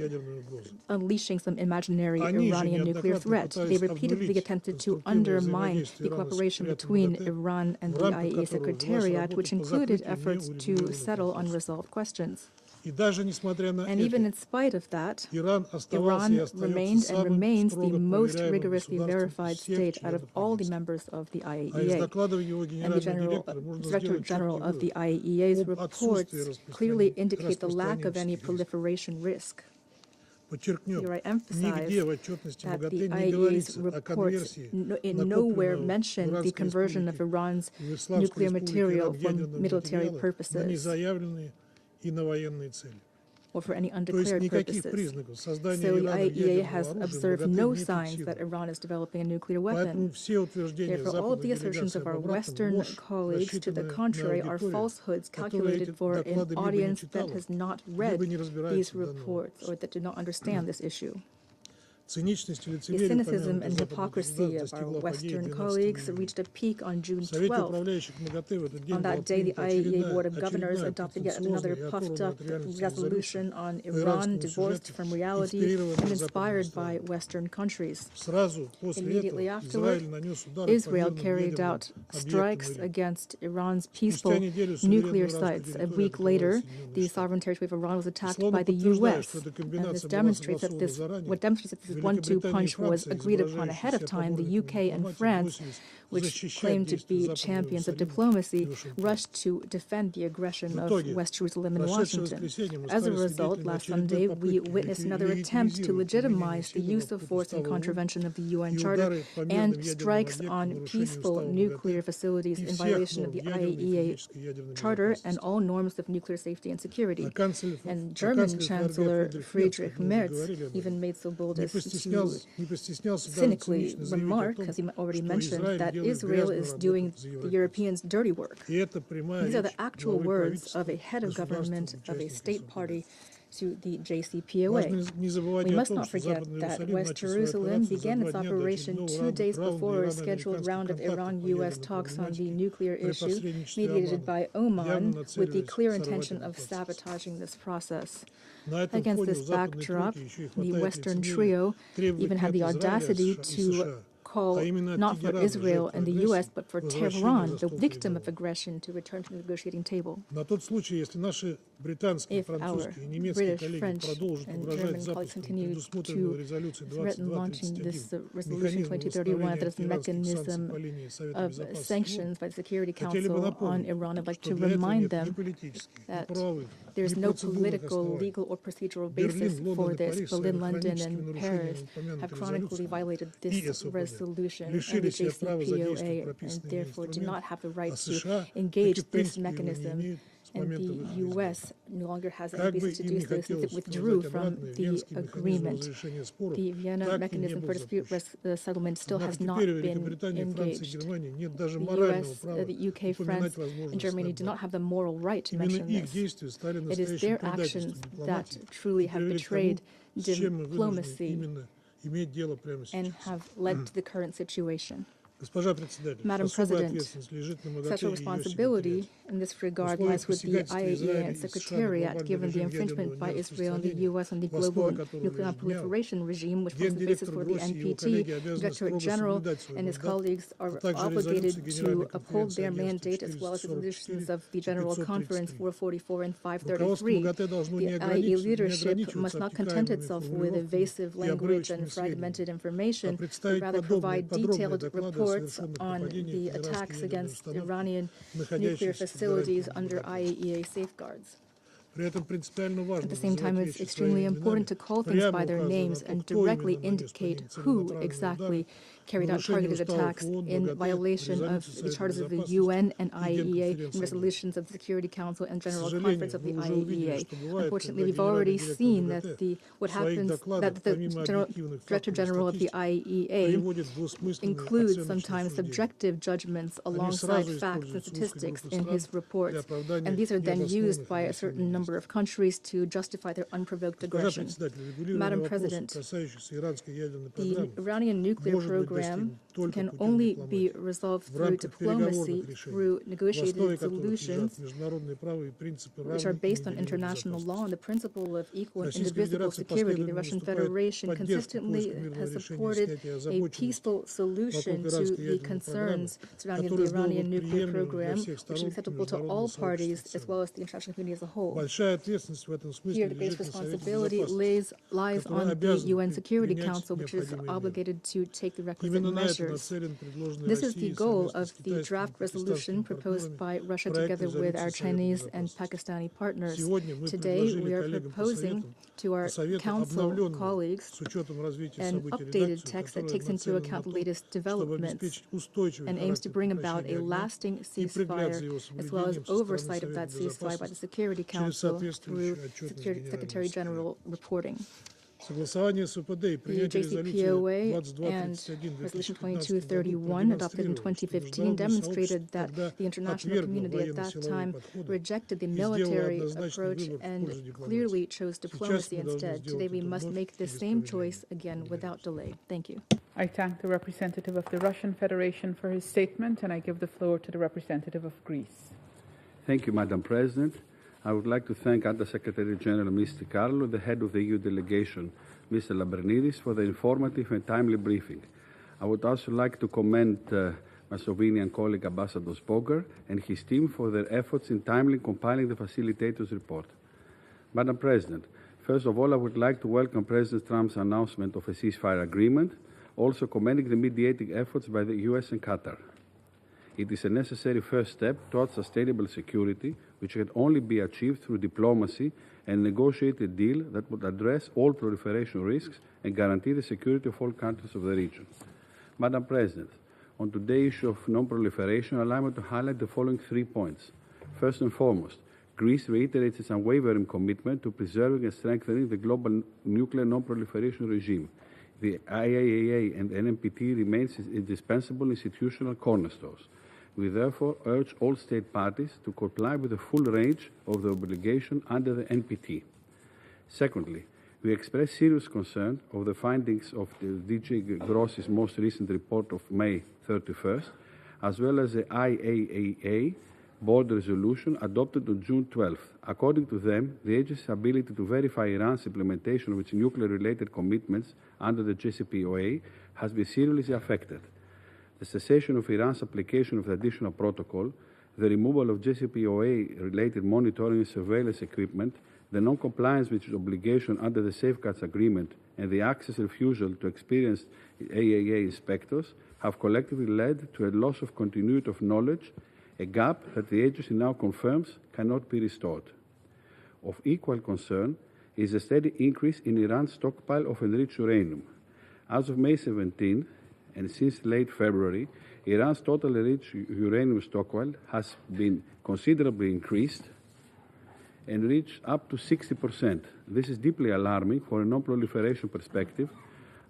unleashing some imaginary Iranian nuclear threat. They repeatedly attempted to undermine the cooperation between Iran and the IAEA Secretariat, which included efforts to settle unresolved questions. And even in spite of that, Iran remained and remains the most rigorously verified state out of all the members of the IAEA. And the Director General of the IAEA's reports clearly indicate the lack of any proliferation risk. Here I emphasize that the IAEA's reports in nowhere mention the conversion of Iran's nuclear material for military purposes or for any undeclared purposes. So the IAEA has observed no signs that Iran is developing a nuclear weapon. Therefore, all of the assertions of our Western colleagues to the contrary are falsehoods calculated for an audience that has not read these reports or that did not understand this issue. The cynicism and hypocrisy of our Western colleagues reached a peak on June 12th. On that day, the IAEA Board of Governors adopted yet another puffed-up resolution on Iran, divorced from reality and inspired by Western countries. Immediately afterward, Israel carried out strikes against Iran's peaceful nuclear sites. A week later, the sovereign territory of Iran was attacked by the U.S. And this demonstrates that this 1-2 punch was agreed upon ahead of time. The UK and France, which claim to be champions of diplomacy, rushed to defend the aggression of West Jerusalem and Washington. As a result, last Sunday, we witnessed another attempt to legitimize the use of force in contravention of the UN Charter and strikes on peaceful nuclear facilities in violation of the IAEA Charter and all norms of nuclear safety and security. And German Chancellor Friedrich Merz even made so bold as to cynically remark, as he already mentioned, that Israel is doing the Europeans' dirty work. These are the actual words of a head of government of a state party to the JCPOA. We must not forget that West Jerusalem began its operation 2 days before a scheduled round of Iran-U.S. talks on the nuclear issue, mediated by Oman, with the clear intention of sabotaging this process. Against this backdrop, the Western trio even had the audacity to call not for Israel and the U.S., but for Tehran, the victim of aggression, to return to the negotiating table. If our British, French, and German colleagues continue to threaten launching this Resolution 2031 as a mechanism of sanctions by the Security Council on Iran, I'd like to remind them that there's no political, legal, or procedural basis for this. Berlin, London, and Paris have chronically violated this resolution and the JCPOA, and therefore do not have the right to engage this mechanism. And the U.S. no longer has any basis to do so, since it withdrew from the agreement. The Vienna mechanism for dispute settlement still has not been engaged. The U.S., the UK, France, and Germany do not have the moral right to mention this. It is their actions that truly have betrayed diplomacy and have led to the current situation. Madam President, special responsibility in this regard lies with the IAEA and Secretariat, given the infringement by Israel and the U.S. on the global nuclear non-proliferation regime, which forms the basis for the NPT. The Director General and his colleagues are obligated to uphold their mandate, as well as the resolutions of the General Conference 444 and 533. The IAEA leadership must not content itself with evasive language and fragmented information, but rather provide detailed reports on the attacks against Iranian nuclear facilities under IAEA safeguards. At the same time, it's extremely important to call things by their names and directly indicate who exactly carried out targeted attacks in violation of the charters of the UN and IAEA and resolutions of the Security Council and General Conference of the IAEA. Unfortunately, we've already seen that the Director General of the IAEA includes sometimes subjective judgments alongside facts and statistics in his reports, and these are then used by a certain number of countries to justify their unprovoked aggression. Madam President, the Iranian nuclear program can only be resolved through diplomacy, through negotiated solutions, which are based on international law and the principle of equal and indivisible security. The Russian Federation consistently has supported a peaceful solution to the concerns surrounding the Iranian nuclear program, which is acceptable to all parties, as well as the international community as a whole. Here, the greatest responsibility lies on the UN Security Council, which is obligated to take the requisite measures. This is the goal of the draft resolution proposed by Russia together with our Chinese and Pakistani partners. Today, we are proposing to our Council colleagues an updated text that takes into account the latest developments and aims to bring about a lasting ceasefire, as well as oversight of that ceasefire by the Security Council through Secretary General reporting. The JCPOA and Resolution 2231, adopted in 2015, demonstrated that the international community at that time rejected the military approach and clearly chose diplomacy instead. Today, we must make the same choice again without delay. Thank you. I thank the representative of the Russian Federation for his statement, and I give the floor to the representative of Greece. Thank you, Madam President. I would like to thank Under-Secretary General Mr. Carlo, the head of the EU delegation, Mr. Lambrinidis, for the informative and timely briefing. I would also like to commend my Slovenian colleague Ambassador Spogar and his team for their efforts in timely compiling the facilitator's report. Madam President, first of all, I would like to welcome President Trump's announcement of a ceasefire agreement, also commending the mediating efforts by the US and Qatar. It is a necessary first step towards sustainable security, which can only be achieved through diplomacy and negotiate a deal that would address all proliferation risks and guarantee the security of all countries of the region. Madam President, on today's issue of non-proliferation, allow me to highlight the following 3 points. First and foremost, Greece reiterates its unwavering commitment to preserving and strengthening the global nuclear non-proliferation regime. The IAEA and NPT remains indispensable institutional cornerstones. We therefore urge all state parties to comply with the full range of the obligation under the NPT. Secondly, we express serious concern of the findings of the DG Gross's most recent report of May 31st, as well as the IAEA board resolution adopted on June 12th. According to them, the agency's ability to verify Iran's implementation of its nuclear-related commitments under the JCPOA has been seriously affected. The cessation of Iran's application of the additional protocol, the removal of JCPOA-related monitoring and surveillance equipment, the non-compliance with its obligation under the Safeguards Agreement, and the access refusal to experienced AAA inspectors have collectively led to a loss of continuity of knowledge, a gap that the agency now confirms cannot be restored. Of equal concern is a steady increase in Iran's stockpile of enriched uranium. As of May 17, and since late February, Iran's total enriched uranium stockpile has been considerably increased and reached up to 60%. This is deeply alarming for a non-proliferation perspective,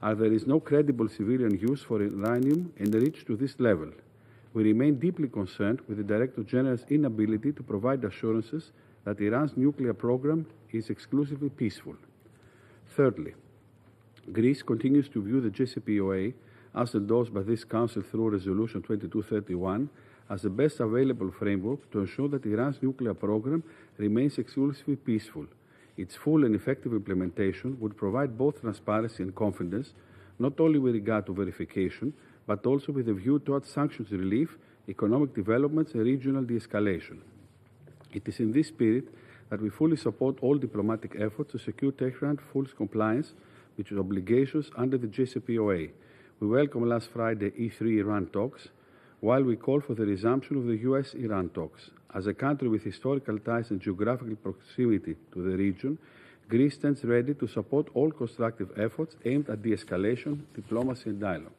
as there is no credible civilian use for uranium enriched to this level. We remain deeply concerned with the Director General's inability to provide assurances that Iran's nuclear program is exclusively peaceful. Thirdly, Greece continues to view the JCPOA, as endorsed by this Council through Resolution 2231, as the best available framework to ensure that Iran's nuclear program remains exclusively peaceful. Its full and effective implementation would provide both transparency and confidence, not only with regard to verification, but also with a view towards sanctions relief, economic developments, and regional de-escalation. It is in this spirit that we fully support all diplomatic efforts to secure Tehran's full compliance with its obligations under the JCPOA. We welcome last Friday E3 Iran talks, while we call for the resumption of the US-Iran talks. As a country with historical ties and geographical proximity to the region, Greece stands ready to support all constructive efforts aimed at de-escalation, diplomacy, and dialogue.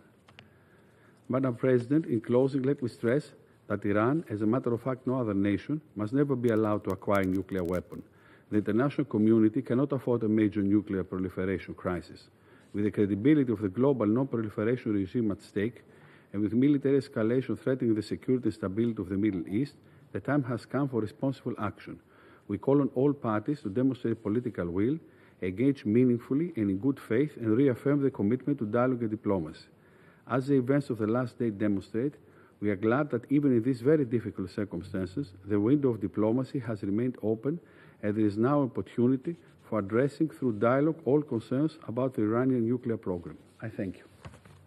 Madam President, in closing, let me stress that Iran, as a matter of fact no other nation, must never be allowed to acquire a nuclear weapon. The international community cannot afford a major nuclear proliferation crisis. With the credibility of the global non-proliferation regime at stake, and with military escalation threatening the security and stability of the Middle East, the time has come for responsible action. We call on all parties to demonstrate political will, engage meaningfully and in good faith, and reaffirm the commitment to dialogue and diplomacy. As the events of the last day demonstrate, we are glad that even in these very difficult circumstances, the window of diplomacy has remained open, and there is now an opportunity for addressing through dialogue all concerns about the Iranian nuclear program. I thank you.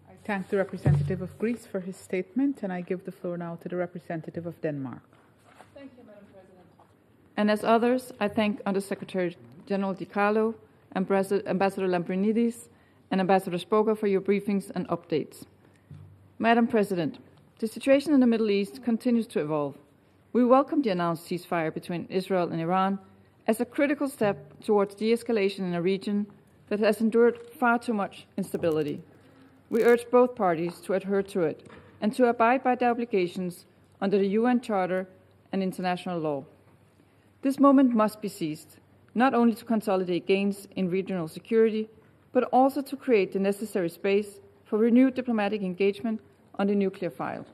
I thank the representative of Greece for his statement, and I give the floor now to the representative of Denmark. Thank you, Madam President. And as others, I thank Undersecretary General Di Carlo, Ambassador Lambrinidis, and Ambassador Spoga for your briefings and updates. Madam President, the situation in the Middle East continues to evolve. We welcome the announced ceasefire between Israel and Iran as a critical step towards de-escalation in a region that has endured far too much instability. We urge both parties to adhere to it and to abide by the obligations under the UN Charter and international law. This moment must be seized, not only to consolidate gains in regional security, but also to create the necessary space for renewed diplomatic engagement on the nuclear file.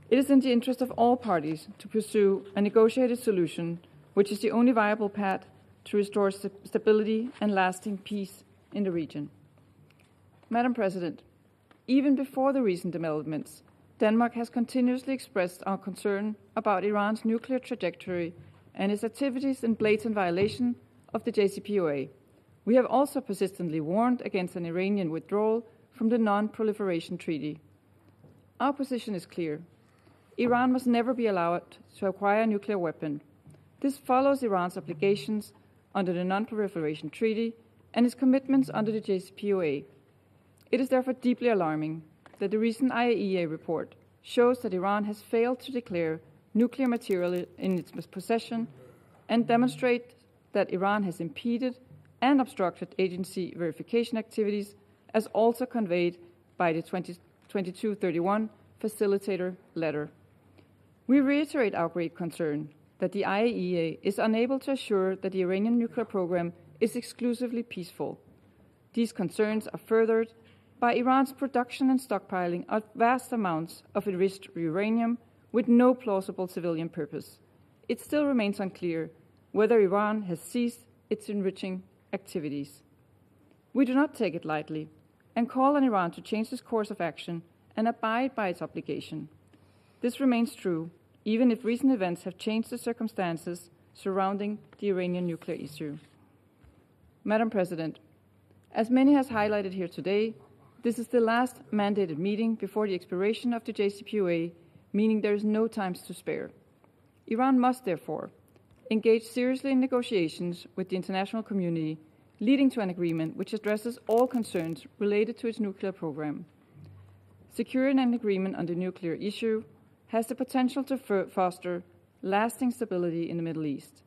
It is in the interest of all parties to pursue a negotiated solution, which is the only viable path to restore stability and lasting peace in the region. Madam President, even before the recent developments, Denmark has continuously expressed our concern about Iran's nuclear trajectory and its activities in blatant violation of the JCPOA. We have also persistently warned against an Iranian withdrawal from the Non-Proliferation Treaty. Our position is clear. Iran must never be allowed to acquire a nuclear weapon. This follows Iran's obligations under the Non-Proliferation Treaty and its commitments under the JCPOA. It is therefore deeply alarming that the recent IAEA report shows that Iran has failed to declare nuclear material in its possession and demonstrate that Iran has impeded and obstructed agency verification activities, as also conveyed by the 2231 facilitator letter. We reiterate our great concern that the IAEA is unable to assure that the Iranian nuclear program is exclusively peaceful. These concerns are furthered by Iran's production and stockpiling of vast amounts of enriched uranium with no plausible civilian purpose. It still remains unclear whether Iran has ceased its enriching activities. We do not take it lightly and call on Iran to change its course of action and abide by its obligation. This remains true even if recent events have changed the circumstances surrounding the Iranian nuclear issue. Madam President, as many has highlighted here today, this is the last mandated meeting before the expiration of the JCPOA, meaning there is no time to spare. Iran must, therefore, engage seriously in negotiations with the international community, leading to an agreement which addresses all concerns related to its nuclear program. Securing an agreement on the nuclear issue has the potential to foster lasting stability in the Middle East.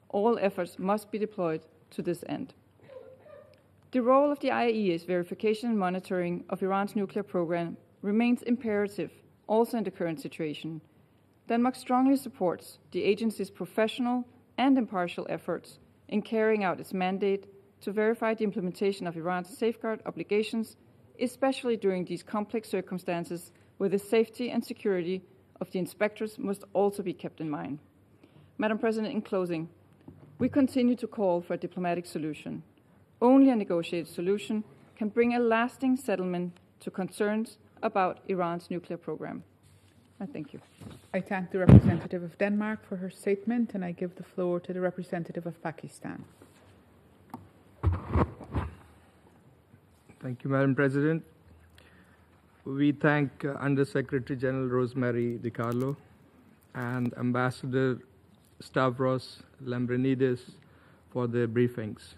All efforts must be deployed to this end. The role of the IAEA's verification and monitoring of Iran's nuclear program remains imperative also in the current situation. Denmark strongly supports the agency's professional and impartial efforts in carrying out its mandate to verify the implementation of Iran's safeguard obligations, especially during these complex circumstances where the safety and security of the inspectors must also be kept in mind. Madam President, in closing, we continue to call for a diplomatic solution. Only a negotiated solution can bring a lasting settlement to concerns about Iran's nuclear program. I thank you. I thank the representative of Denmark for her statement, and I give the floor to the representative of Pakistan. Thank you, Madam President. We thank Undersecretary General Rosemary DiCarlo and Ambassador Stavros Lambrinidis for their briefings.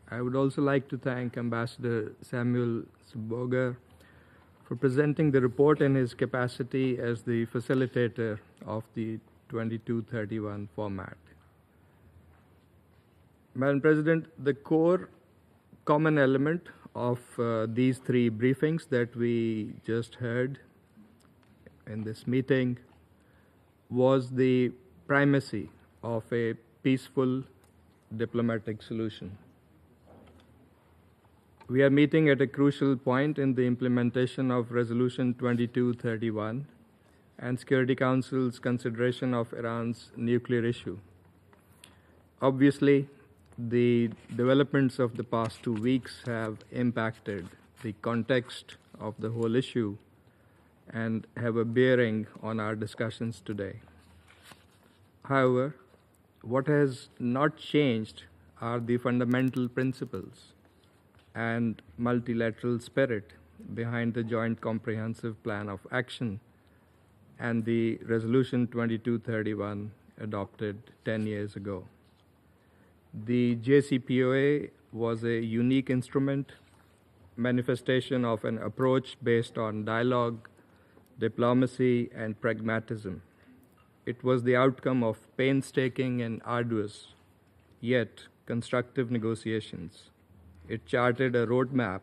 I would also like to thank Ambassador Samuel Sbogar for presenting the report in his capacity as the facilitator of the 2231 format. Madam President, the core common element of these three briefings that we just heard in this meeting was the primacy of a peaceful diplomatic solution. We are meeting at a crucial point in the implementation of Resolution 2231 and Security Council's consideration of Iran's nuclear issue. Obviously, the developments of the past 2 weeks have impacted the context of the whole issue and have a bearing on our discussions today. However, what has not changed are the fundamental principles and multilateral spirit behind the Joint Comprehensive Plan of Action and the Resolution 2231 adopted 10 years ago. The JCPOA was a unique instrument, manifestation of an approach based on dialogue, diplomacy, and pragmatism. It was the outcome of painstaking and arduous, yet constructive negotiations. It charted a roadmap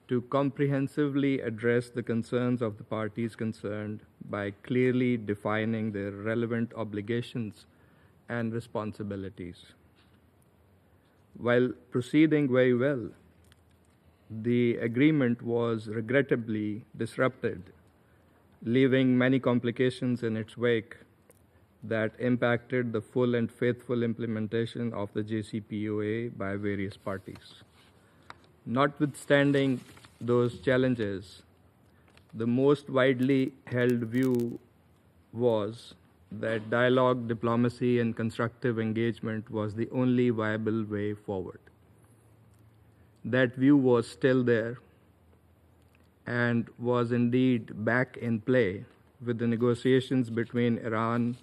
to comprehensively address the concerns of the parties concerned by clearly defining their relevant obligations and responsibilities. While proceeding very well, the agreement was regrettably disrupted, leaving many complications in its wake that impacted the full and faithful implementation of the JCPOA by various parties. Notwithstanding those challenges, the most widely held view was that dialogue, diplomacy, and constructive engagement was the only viable way forward. That view was still there and was indeed back in play with the negotiations between Iran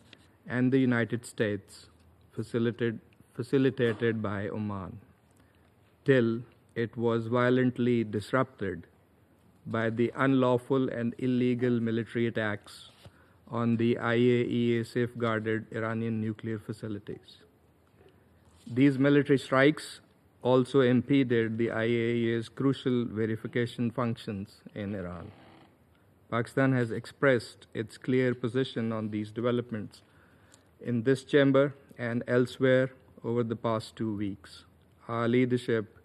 and the United States facilitated by Oman, till it was violently disrupted by the unlawful and illegal military attacks on the IAEA safeguarded Iranian nuclear facilities. These military strikes also impeded the IAEA's crucial verification functions in Iran. Pakistan has expressed its clear position on these developments in this chamber and elsewhere over the past 2 weeks. Our leadership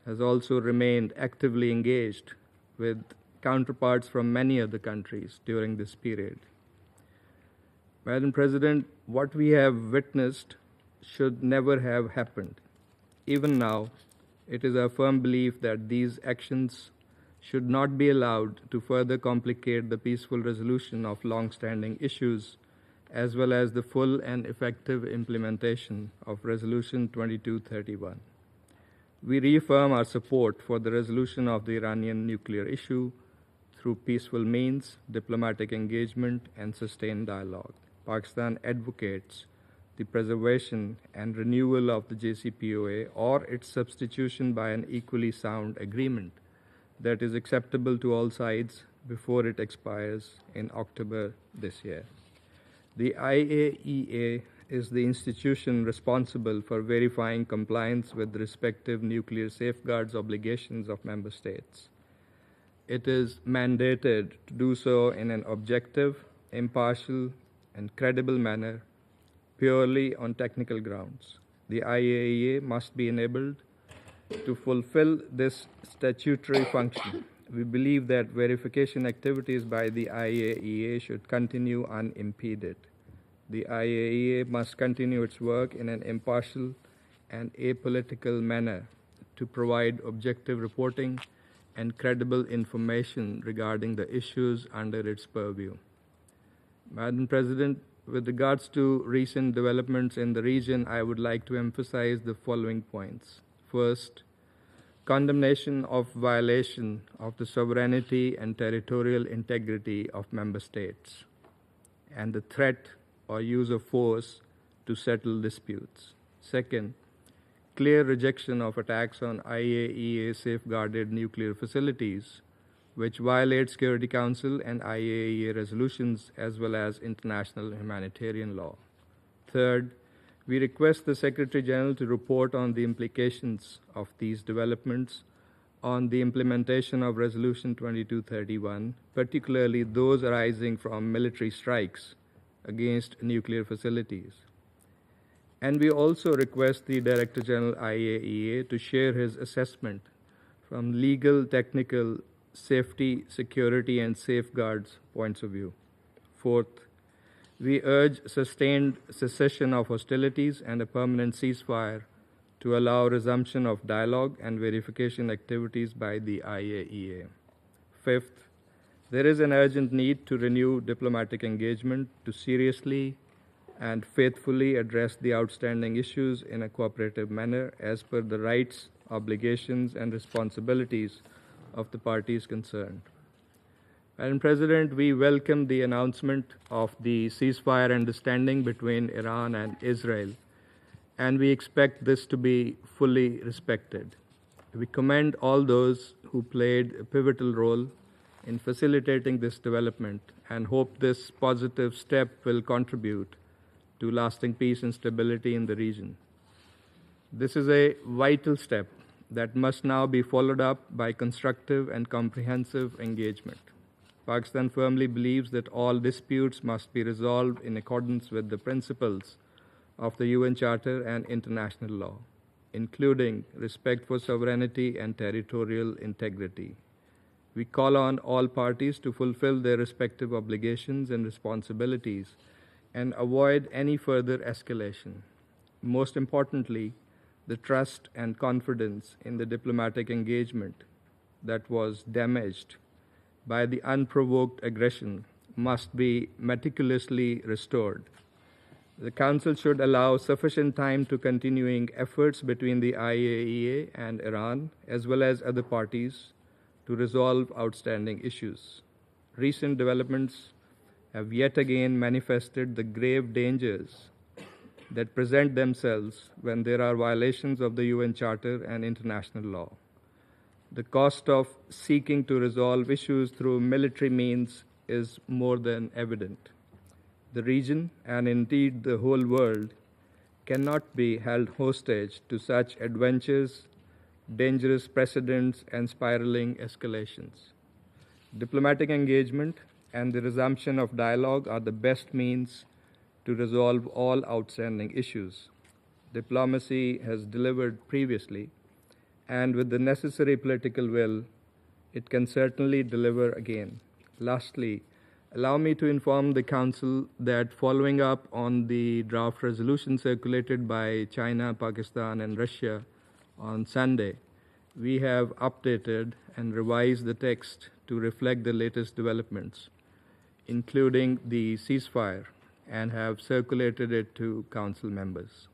has also remained actively engaged with counterparts from many other countries during this period. Madam President, what we have witnessed should never have happened. Even now, it is our firm belief that these actions should not be allowed to further complicate the peaceful resolution of long-standing issues as well as the full and effective implementation of Resolution 2231. We reaffirm our support for the resolution of the Iranian nuclear issue through peaceful means, diplomatic engagement, and sustained dialogue. Pakistan advocates the preservation and renewal of the JCPOA or its substitution by an equally sound agreement that is acceptable to all sides before it expires in October this year. The IAEA is the institution responsible for verifying compliance with the respective nuclear safeguards obligations of member states. It is mandated to do so in an objective, impartial, and credible manner, purely on technical grounds. The IAEA must be enabled to fulfill this statutory function. We believe that verification activities by the IAEA should continue unimpeded. The IAEA must continue its work in an impartial and apolitical manner to provide objective reporting and credible information regarding the issues under its purview. Madam President, with regards to recent developments in the region, I would like to emphasize the following points. First, condemnation of violation of the sovereignty and territorial integrity of member states, and the threat or use of force to settle disputes. Second, clear rejection of attacks on IAEA safeguarded nuclear facilities, which violate Security Council and IAEA resolutions as well as international humanitarian law. Third, we request the Secretary General to report on the implications of these developments on the implementation of Resolution 2231, particularly those arising from military strikes against nuclear facilities. And we also request the Director General IAEA to share his assessment from legal, technical, safety, security, and safeguards points of view. Fourth, we urge sustained cessation of hostilities and a permanent ceasefire to allow resumption of dialogue and verification activities by the IAEA. Fifth, there is an urgent need to renew diplomatic engagement to seriously and faithfully address the outstanding issues in a cooperative manner as per the rights, obligations, and responsibilities of the parties concerned. Madam President, we welcome the announcement of the ceasefire understanding between Iran and Israel, and we expect this to be fully respected. We commend all those who played a pivotal role in facilitating this development and hope this positive step will contribute to lasting peace and stability in the region. This is a vital step that must now be followed up by constructive and comprehensive engagement. Pakistan firmly believes that all disputes must be resolved in accordance with the principles of the UN Charter and international law, including respect for sovereignty and territorial integrity. We call on all parties to fulfill their respective obligations and responsibilities and avoid any further escalation. Most importantly, the trust and confidence in the diplomatic engagement that was damaged by the unprovoked aggression must be meticulously restored. The Council should allow sufficient time to continuing efforts between the IAEA and Iran, as well as other parties, to resolve outstanding issues. Recent developments have yet again manifested the grave dangers that present themselves when there are violations of the UN Charter and international law. The cost of seeking to resolve issues through military means is more than evident. The region, and indeed the whole world, cannot be held hostage to such adventures, dangerous precedents, and spiraling escalations. Diplomatic engagement and the resumption of dialogue are the best means to resolve all outstanding issues. Diplomacy has delivered previously, and with the necessary political will, it can certainly deliver again. Lastly, allow me to inform the Council that following up on the draft resolution circulated by China, Pakistan, and Russia on Sunday, we have updated and revised the text to reflect the latest developments, including the ceasefire and have circulated it to Council members.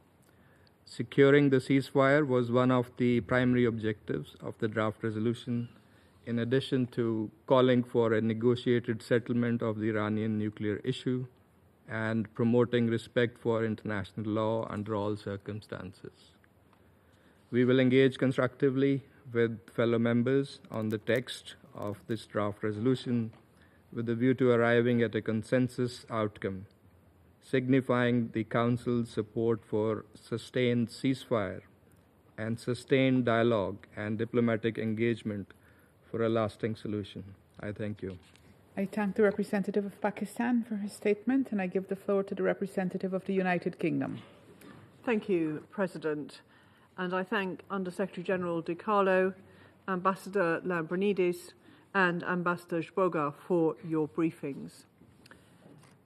Securing the ceasefire was one of the primary objectives of the draft resolution, in addition to calling for a negotiated settlement of the Iranian nuclear issue and promoting respect for international law under all circumstances. We will engage constructively with fellow members on the text of this draft resolution with a view to arriving at a consensus outcome, signifying the Council's support for sustained ceasefire and sustained dialogue and diplomatic engagement for a lasting solution. I thank you. I thank the representative of Pakistan for his statement, and I give the floor to the representative of the United Kingdom. Thank you, President. And I thank Under-Secretary General Di Carlo, Ambassador Lambrinidis, and Ambassador Zboga for your briefings.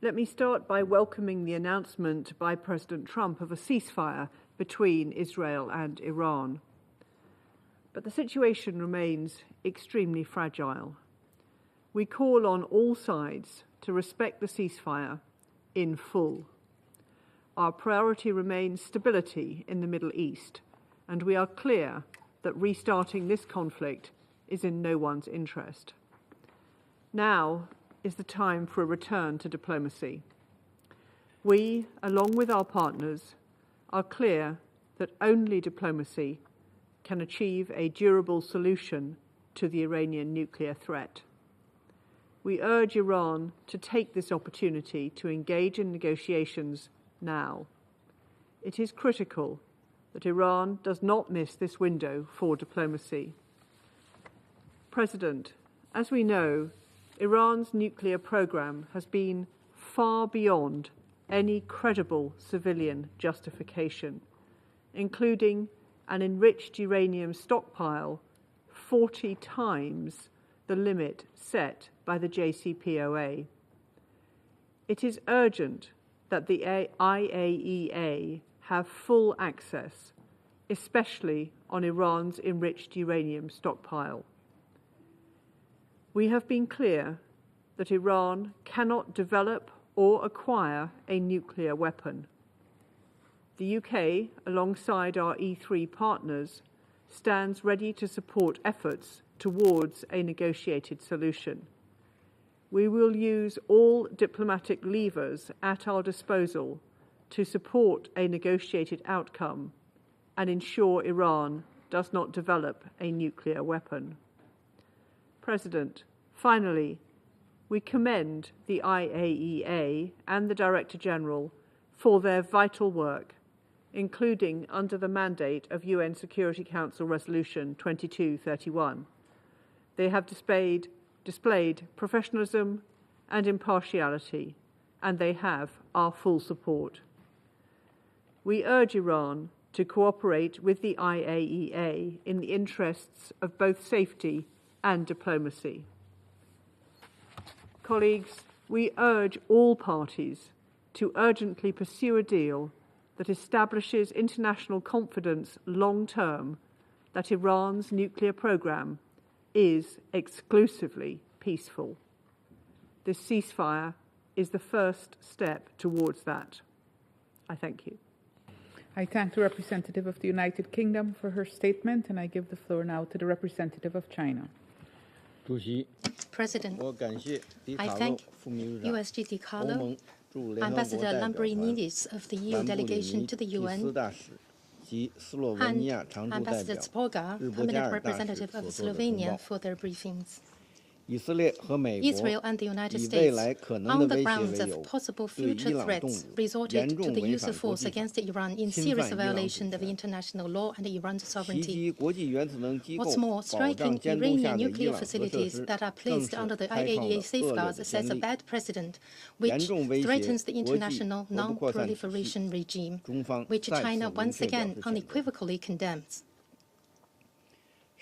Let me start by welcoming the announcement by President Trump of a ceasefire between Israel and Iran. But the situation remains extremely fragile. We call on all sides to respect the ceasefire in full. Our priority remains stability in the Middle East, and we are clear that restarting this conflict is in no one's interest. Now is the time for a return to diplomacy. We, along with our partners, are clear that only diplomacy can achieve a durable solution to the Iranian nuclear threat. We urge Iran to take this opportunity to engage in negotiations now. It is critical that Iran does not miss this window for diplomacy. President, as we know, Iran's nuclear program has been far beyond any credible civilian justification, including an enriched uranium stockpile 40 times the limit set by the JCPOA. It is urgent that the IAEA have full access, especially on Iran's enriched uranium stockpile. We have been clear that Iran cannot develop or acquire a nuclear weapon. The UK, alongside our E3 partners, stands ready to support efforts towards a negotiated solution. We will use all diplomatic levers at our disposal to support a negotiated outcome and ensure Iran does not develop a nuclear weapon. President, finally, we commend the IAEA and the Director General for their vital work, including under the mandate of UN Security Council Resolution 2231. They have displayed professionalism and impartiality, and they have our full support. We urge Iran to cooperate with the IAEA in the interests of both safety and diplomacy. Colleagues, we urge all parties to urgently pursue a deal that establishes international confidence long-term that Iran's nuclear program is exclusively peaceful. This ceasefire is the first step towards that. I thank you. I thank the representative of the United Kingdom for her statement, and I give the floor now to the representative of China. President, I thank USG Di Carlo, Ambassador Lambrinidis of the EU delegation to the UN, and Ambassador Zboga, permanent representative of Slovenia, for their briefings. Israel and the United States, on the grounds of possible future threats, resorted to the use of force against Iran in serious violation of international law and Iran's sovereignty. What's more, striking Iranian nuclear facilities that are placed under the IAEA safeguards sets a bad precedent, which threatens the international non-proliferation regime, which China once again unequivocally condemns.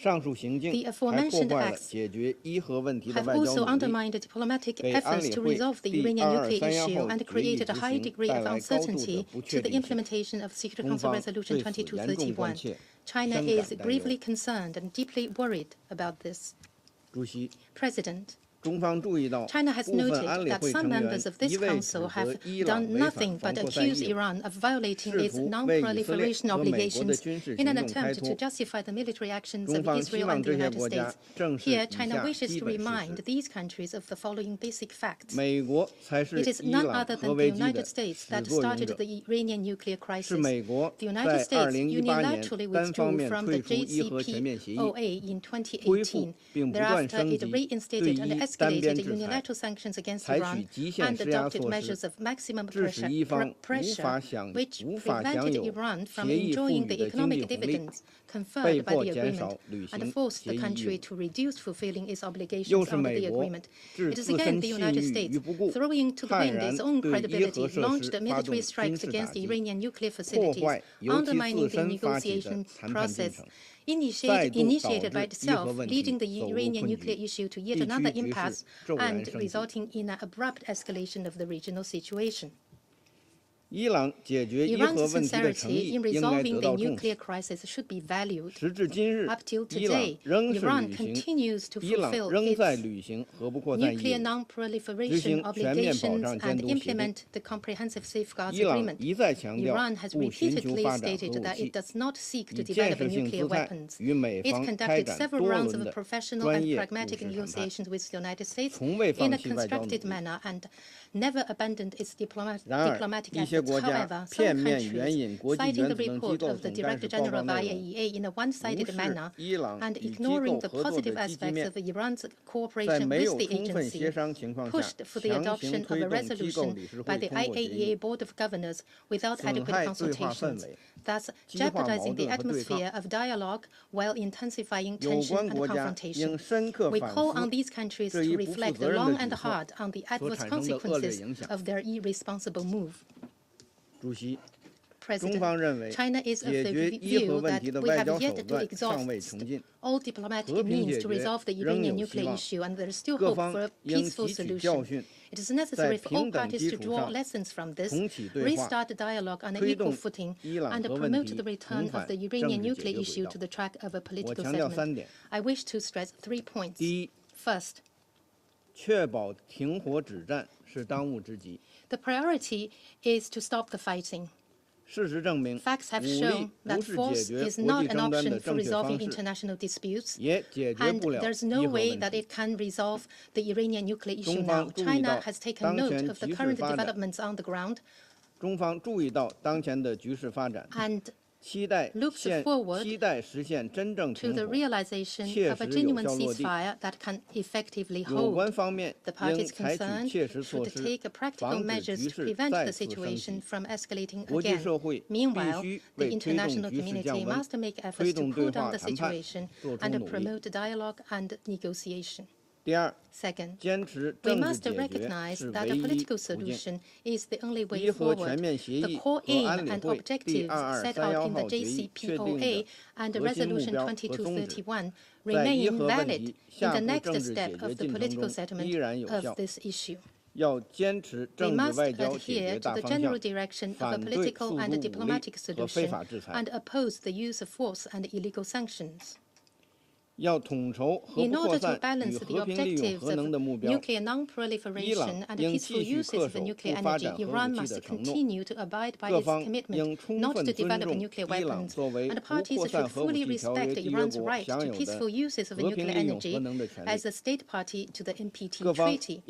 The aforementioned acts have also undermined diplomatic efforts to resolve the Iranian nuclear issue and created a high degree of uncertainty to the implementation of Security Council Resolution 2231. China is gravely concerned and deeply worried about this. President, China has noted that some members of this council have done nothing but accuse Iran of violating its non-proliferation obligations in an attempt to justify the military actions of Israel and the United States. Here, China wishes to remind these countries of the following basic facts. It is none other than the United States that started the Iranian nuclear crisis. The United States unilaterally withdrew from the JCPOA in 2018. Thereafter, it reinstated and escalated unilateral sanctions against Iran and adopted measures of maximum pressure, which prevented Iran from enjoying the economic dividends conferred by the agreement and forced the country to reduce fulfilling its obligations under the agreement. It is again the United States, throwing to the wind its own credibility, launched military strikes against Iranian nuclear facilities, undermining the negotiation process initiated by itself, leading the Iranian nuclear issue to yet another impasse and resulting in an abrupt escalation of the regional situation. Iran's sincerity in resolving the nuclear crisis should be valued. Up till today, Iran continues to fulfill its nuclear non-proliferation obligations and implement the Comprehensive Safeguards Agreement. Iran has repeatedly stated that it does not seek to develop nuclear weapons. It conducted several rounds of professional and pragmatic negotiations with the United States in a constructive manner and never abandoned its diplomatic efforts. However, some countries, citing the report of the Director General of IAEA in a one-sided manner and ignoring the positive aspects of Iran's cooperation with the agency, pushed for the adoption of a resolution by the IAEA Board of Governors without adequate consultations, thus jeopardizing the atmosphere of dialogue while intensifying tension and confrontation. We call on these countries to reflect long and hard on the adverse consequences of their irresponsible move. President, China is of the view that we have yet to exhaust all diplomatic means to resolve the Iranian nuclear issue, and there is still hope for a peaceful solution. It is necessary for all parties to draw lessons from this, restart dialogue on an equal footing, and promote the return of the Iranian nuclear issue to the track of a political settlement. I wish to stress 3 points. First, the priority is to stop the fighting. Facts have shown that force is not an option for resolving international disputes, and there's no way that it can resolve the Iranian nuclear issue now. China has taken note of the current developments on the ground and looks forward to the realization of a genuine ceasefire that can effectively hold. The parties concerned should take practical measures to prevent the situation from escalating again. Meanwhile, the international community must make efforts to cool down the situation and promote dialogue and negotiation. Second, we must recognize that a political solution is the only way forward. The core aim and objectives set out in the JCPOA and Resolution 2231 remain valid in the next step of the political settlement of this issue. We must adhere to the general direction of a political and diplomatic solution and oppose the use of force and illegal sanctions. In order to balance the objectives of nuclear non-proliferation and peaceful uses of nuclear energy, Iran must continue to abide by its commitment not to develop nuclear weapons, and parties should fully respect Iran's right to peaceful uses of nuclear energy as a state party to the NPT treaty.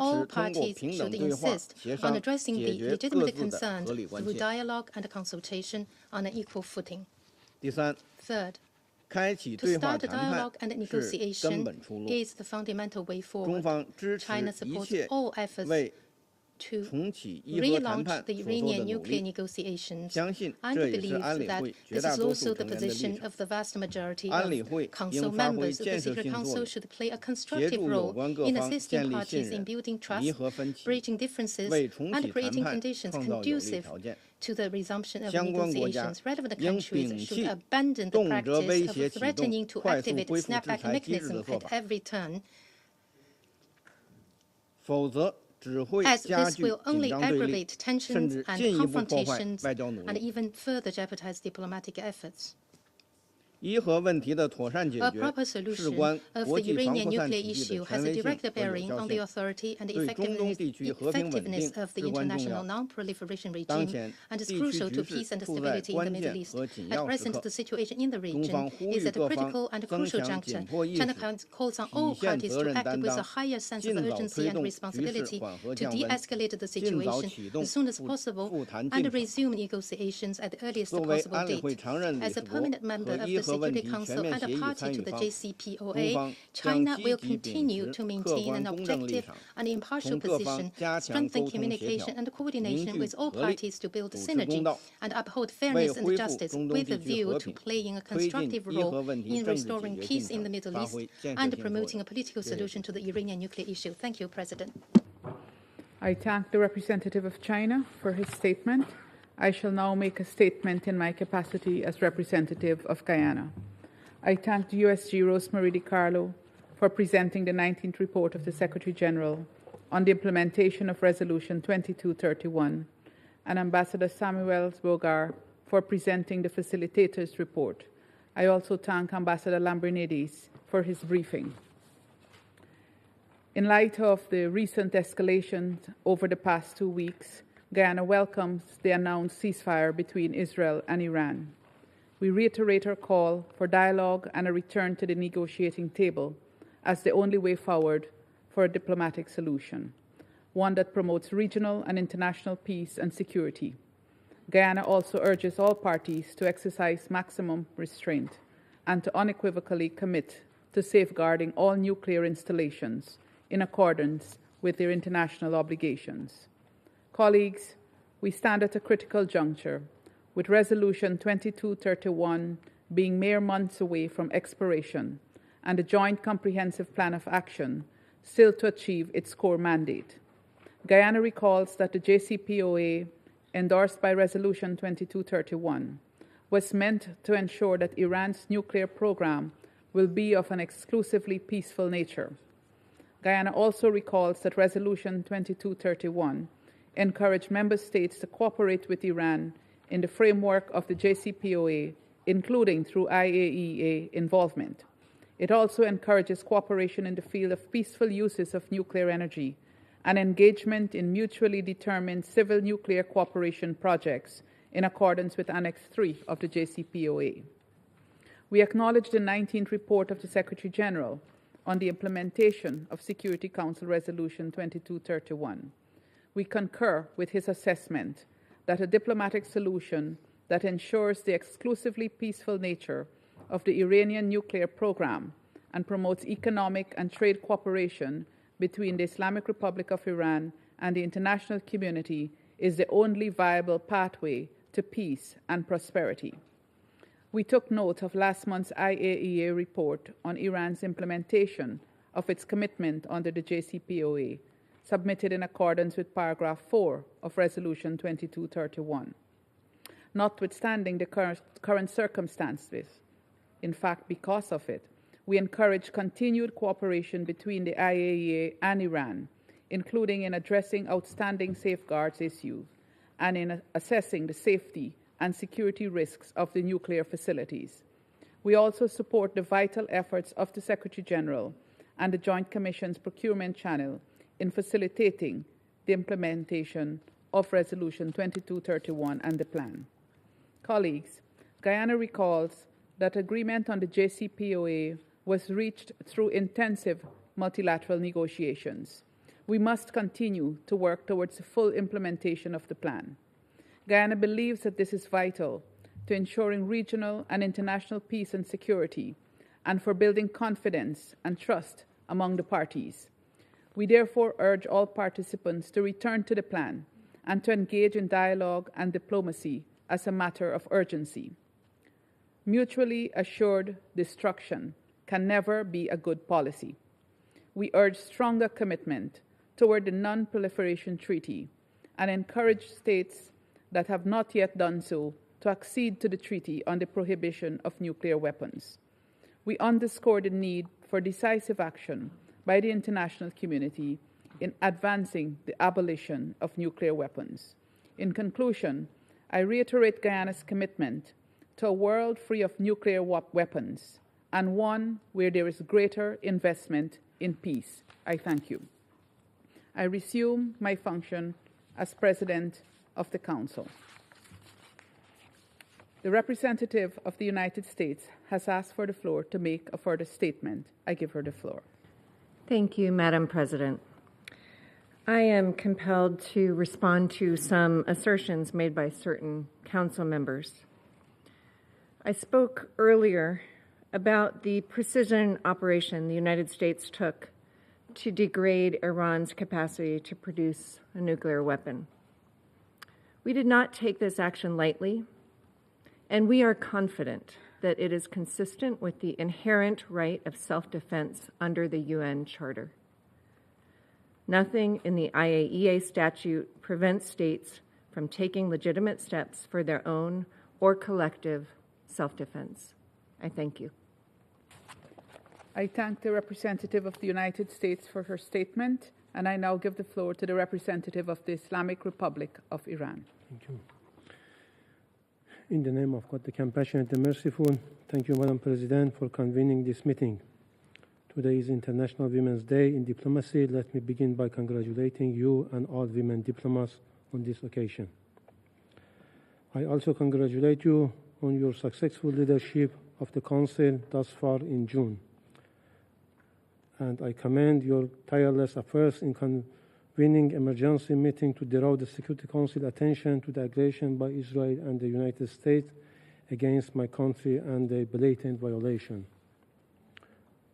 All parties should insist on addressing the legitimate concerns through dialogue and consultation on an equal footing. Third, to start a dialogue and negotiation is the fundamental way forward. China supports all efforts to relaunch the Iranian nuclear negotiations and believes that this is also the position of the vast majority of Council members. The Secret Council should play a constructive role in assisting parties in building trust, bridging differences, and creating conditions conducive to the resumption of negotiations. Relevant countries should abandon the practice of threatening to activate snapback mechanism at every turn, as this will only aggravate tensions and confrontations and even further jeopardize diplomatic efforts. 伊核问题的妥善解 A 决 proper 事 solution 关 of 国 the 际防 Iranian 扩散 nuclear 体系的 issue 权 has a 威性 direct 和有 bearing 效 on the 性。 authority and the 对中东地区和平稳定 effectiveness of the 至关重 international 要。 non-proliferation 当 regime 前 and is 地区 crucial 局 to 势 peace and 处在 stability in the 关 Middle 键 East. 和紧 At 要时 present, 刻。 the situation in the 中 region 方呼 is 吁 at a 各方 critical and 增 crucial 强 juncture. 紧迫意 China 识， calls on 体 all 现 parties 责 to 任 act 担 with a 当， higher sense of 尽早 urgency 推 and 动局势 responsibility 缓和 to 降温， de-escalate the 尽早 situation 启动 as soon as 复 possible 谈 and 进程。 resume negotiations at the earliest 作为 possible 安理 date. 会常任理 As 事 a 国 permanent member 和 of 伊 the 核问 Security 题全 Council 面 and 协 a 议 party 参 to 与 the 方，中 JCPOA, 方将 China 积 will 极秉 continue 持 to 客 maintain 观 an 公正立 objective 场， and impartial 同各方 position, 加强 strengthen 沟通协调， communication and 凝 coordination 聚 with all 合力， parties to build 主持公 synergy 道， and uphold 为 fairness and 恢复 justice 中东 with 地 a 区 view 和 to 平， playing a 推进 constructive 伊 role 核问题 in 政治解 restoring 决 peace 进 in the 程， Middle 发 East 挥建设 and 性作 promoting 用。 a political 谢谢 solution to the Iranian nuclear issue. Thank you, President. I thank the representative of China for his statement. I shall now make a statement in my capacity as representative of Guyana. I thank the USG Rosemary DiCarlo for presenting the 19th report of the Secretary General on the implementation of Resolution 2231, and Ambassador Samuel Bogar for presenting the facilitator's report. I also thank Ambassador Lambrinidis for his briefing. In light of the recent escalations over the past 2 weeks, Guyana welcomes the announced ceasefire between Israel and Iran. We reiterate our call for dialogue and a return to the negotiating table as the only way forward for a diplomatic solution, one that promotes regional and international peace and security. Guyana also urges all parties to exercise maximum restraint and to unequivocally commit to safeguarding all nuclear installations in accordance with their international obligations. Colleagues, we stand at a critical juncture, with Resolution 2231 being mere months away from expiration and a joint comprehensive plan of action still to achieve its core mandate. Guyana recalls that the JCPOA, endorsed by Resolution 2231, was meant to ensure that Iran's nuclear program will be of an exclusively peaceful nature. Guyana also recalls that Resolution 2231 encouraged member states to cooperate with Iran in the framework of the JCPOA, including through IAEA involvement. It also encourages cooperation in the field of peaceful uses of nuclear energy and engagement in mutually determined civil nuclear cooperation projects in accordance with Annex 3 of the JCPOA. We acknowledge the 19th report of the Secretary General on the implementation of Security Council Resolution 2231. We concur with his assessment that a diplomatic solution that ensures the exclusively peaceful nature of the Iranian nuclear program and promotes economic and trade cooperation between the Islamic Republic of Iran and the international community is the only viable pathway to peace and prosperity. We took note of last month's IAEA report on Iran's implementation of its commitment under the JCPOA, submitted in accordance with paragraph 4 of Resolution 2231. Notwithstanding the current circumstances, in fact, because of it, we encourage continued cooperation between the IAEA and Iran, including in addressing outstanding safeguards issues and in assessing the safety and security risks of the nuclear facilities. We also support the vital efforts of the Secretary General and the Joint Commission's procurement channel in facilitating the implementation of Resolution 2231 and the plan. Colleagues, Guyana recalls that agreement on the JCPOA was reached through intensive multilateral negotiations. We must continue to work towards the full implementation of the plan. Guyana believes that this is vital to ensuring regional and international peace and security, and for building confidence and trust among the parties. We therefore urge all participants to return to the plan and to engage in dialogue and diplomacy as a matter of urgency. Mutually assured destruction can never be a good policy. We urge stronger commitment toward the Non-Proliferation Treaty and encourage states that have not yet done so to accede to the Treaty on the Prohibition of Nuclear Weapons. We underscore the need for decisive action by the international community in advancing the abolition of nuclear weapons. In conclusion, I reiterate Guyana's commitment to a world free of nuclear weapons and one where there is greater investment in peace. I thank you. I resume my function as President of the Council. The representative of the United States has asked for the floor to make a further statement. I give her the floor. Thank you, Madam President. I am compelled to respond to some assertions made by certain council members. I spoke earlier about the precision operation the United States took to degrade Iran's capacity to produce a nuclear weapon. We did not take this action lightly, and we are confident that it is consistent with the inherent right of self-defense under the UN Charter. Nothing in the IAEA statute prevents states from taking legitimate steps for their own or collective self-defense. I thank you. I thank the representative of the United States for her statement, and I now give the floor to the representative of the Islamic Republic of Iran. Thank you. In the name of God, the Compassionate and Merciful, thank you, Madam President, for convening this meeting. Today is International Women's Day in Diplomacy. Let me begin by congratulating you and all women diplomats on this occasion. I also congratulate you on your successful leadership of the Council thus far in June. And I commend your tireless efforts in convening emergency meeting to draw the Security Council attention to the aggression by Israel and the United States against my country and the blatant violation.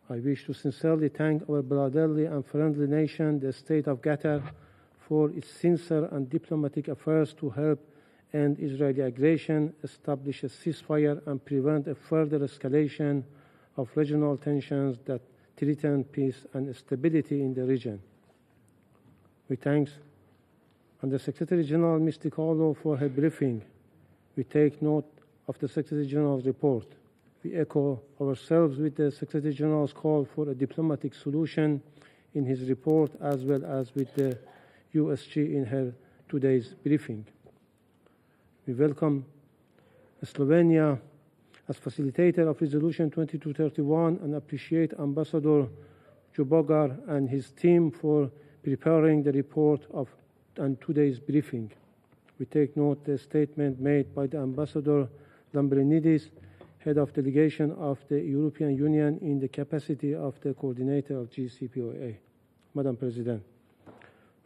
I wish to sincerely thank our brotherly and friendly nation, the State of Qatar, for its sincere and diplomatic efforts to help end Israeli aggression, establish a ceasefire, and prevent a further escalation of regional tensions that threaten peace and stability in the region. We thank Under Secretary General Ms. DiCarlo for her briefing. We take note of the Secretary General's report. We echo ourselves with the Secretary General's call for a diplomatic solution in his report, as well as with the USG in her today's briefing. We welcome Slovenia as facilitator of Resolution 2231 and appreciate Ambassador Jubogar and his team for preparing the report and today's briefing. We take note of the statement made by the Ambassador Lambrinidis, head of delegation of the European Union in the capacity of the coordinator of JCPOA. Madam President,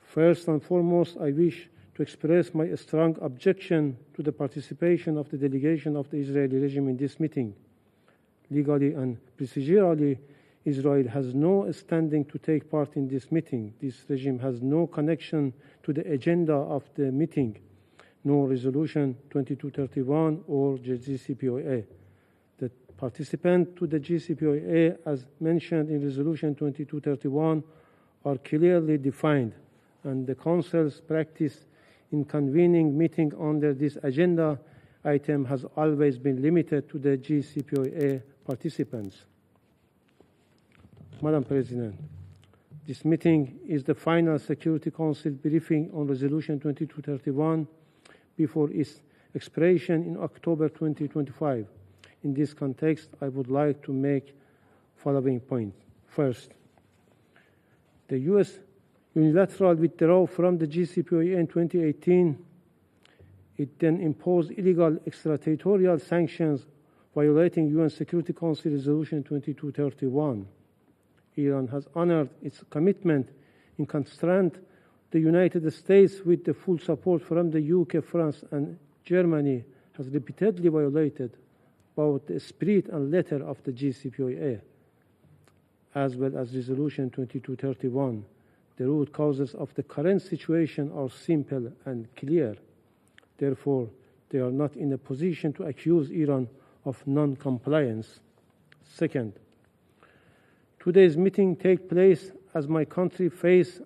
first and foremost, I wish to express my strong objection to the participation of the delegation of the Israeli regime in this meeting. Legally and procedurally, Israel has no standing to take part in this meeting. This regime has no connection to the agenda of the meeting, no Resolution 2231 or the JCPOA. The participants to the JCPOA, as mentioned in Resolution 2231, are clearly defined, and the Council's practice in convening meeting under this agenda item has always been limited to the JCPOA participants. Madam President, this meeting is the final Security Council briefing on Resolution 2231 before its expiration in October 2025. In this context, I would like to make following points. First, the U.S. unilateral withdrawal from the JCPOA in 2018, it then imposed illegal extraterritorial sanctions violating UN Security Council Resolution 2231. Iran has honored its commitment in constraint the United States with the full support from the UK, France, and Germany has repeatedly violated both the spirit and letter of the JCPOA, as well as Resolution 2231. The root causes of the current situation are simple and clear. Therefore, they are not in a position to accuse Iran of non-compliance. Second, today's meeting takes place as my country faces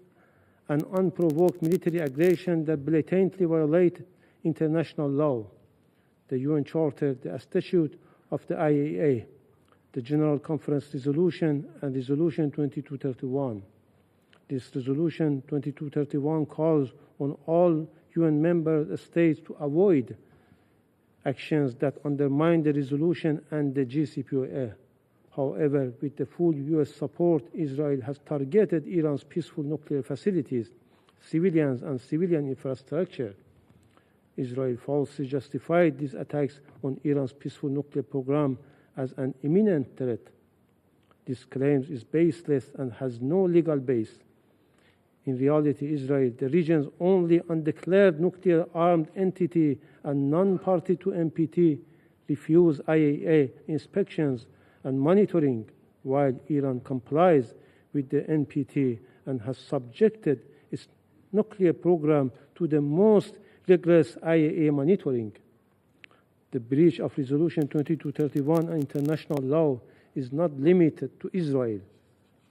an unprovoked military aggression that blatantly violates international law, the UN Charter, the Statute of the IAEA, the General Conference Resolution, and Resolution 2231. This Resolution 2231 calls on all UN member states to avoid actions that undermine the resolution and the JCPOA. However, with the full U.S. support, Israel has targeted Iran's peaceful nuclear facilities, civilians, and civilian infrastructure. Israel falsely justified these attacks on Iran's peaceful nuclear program as an imminent threat. This claim is baseless and has no legal base. In reality, Israel, the region's only undeclared nuclear armed entity and non-party to NPT, refused IAEA inspections and monitoring, while Iran complies with the NPT and has subjected its nuclear program to the most rigorous IAEA monitoring. The breach of Resolution 2231 and international law is not limited to Israel.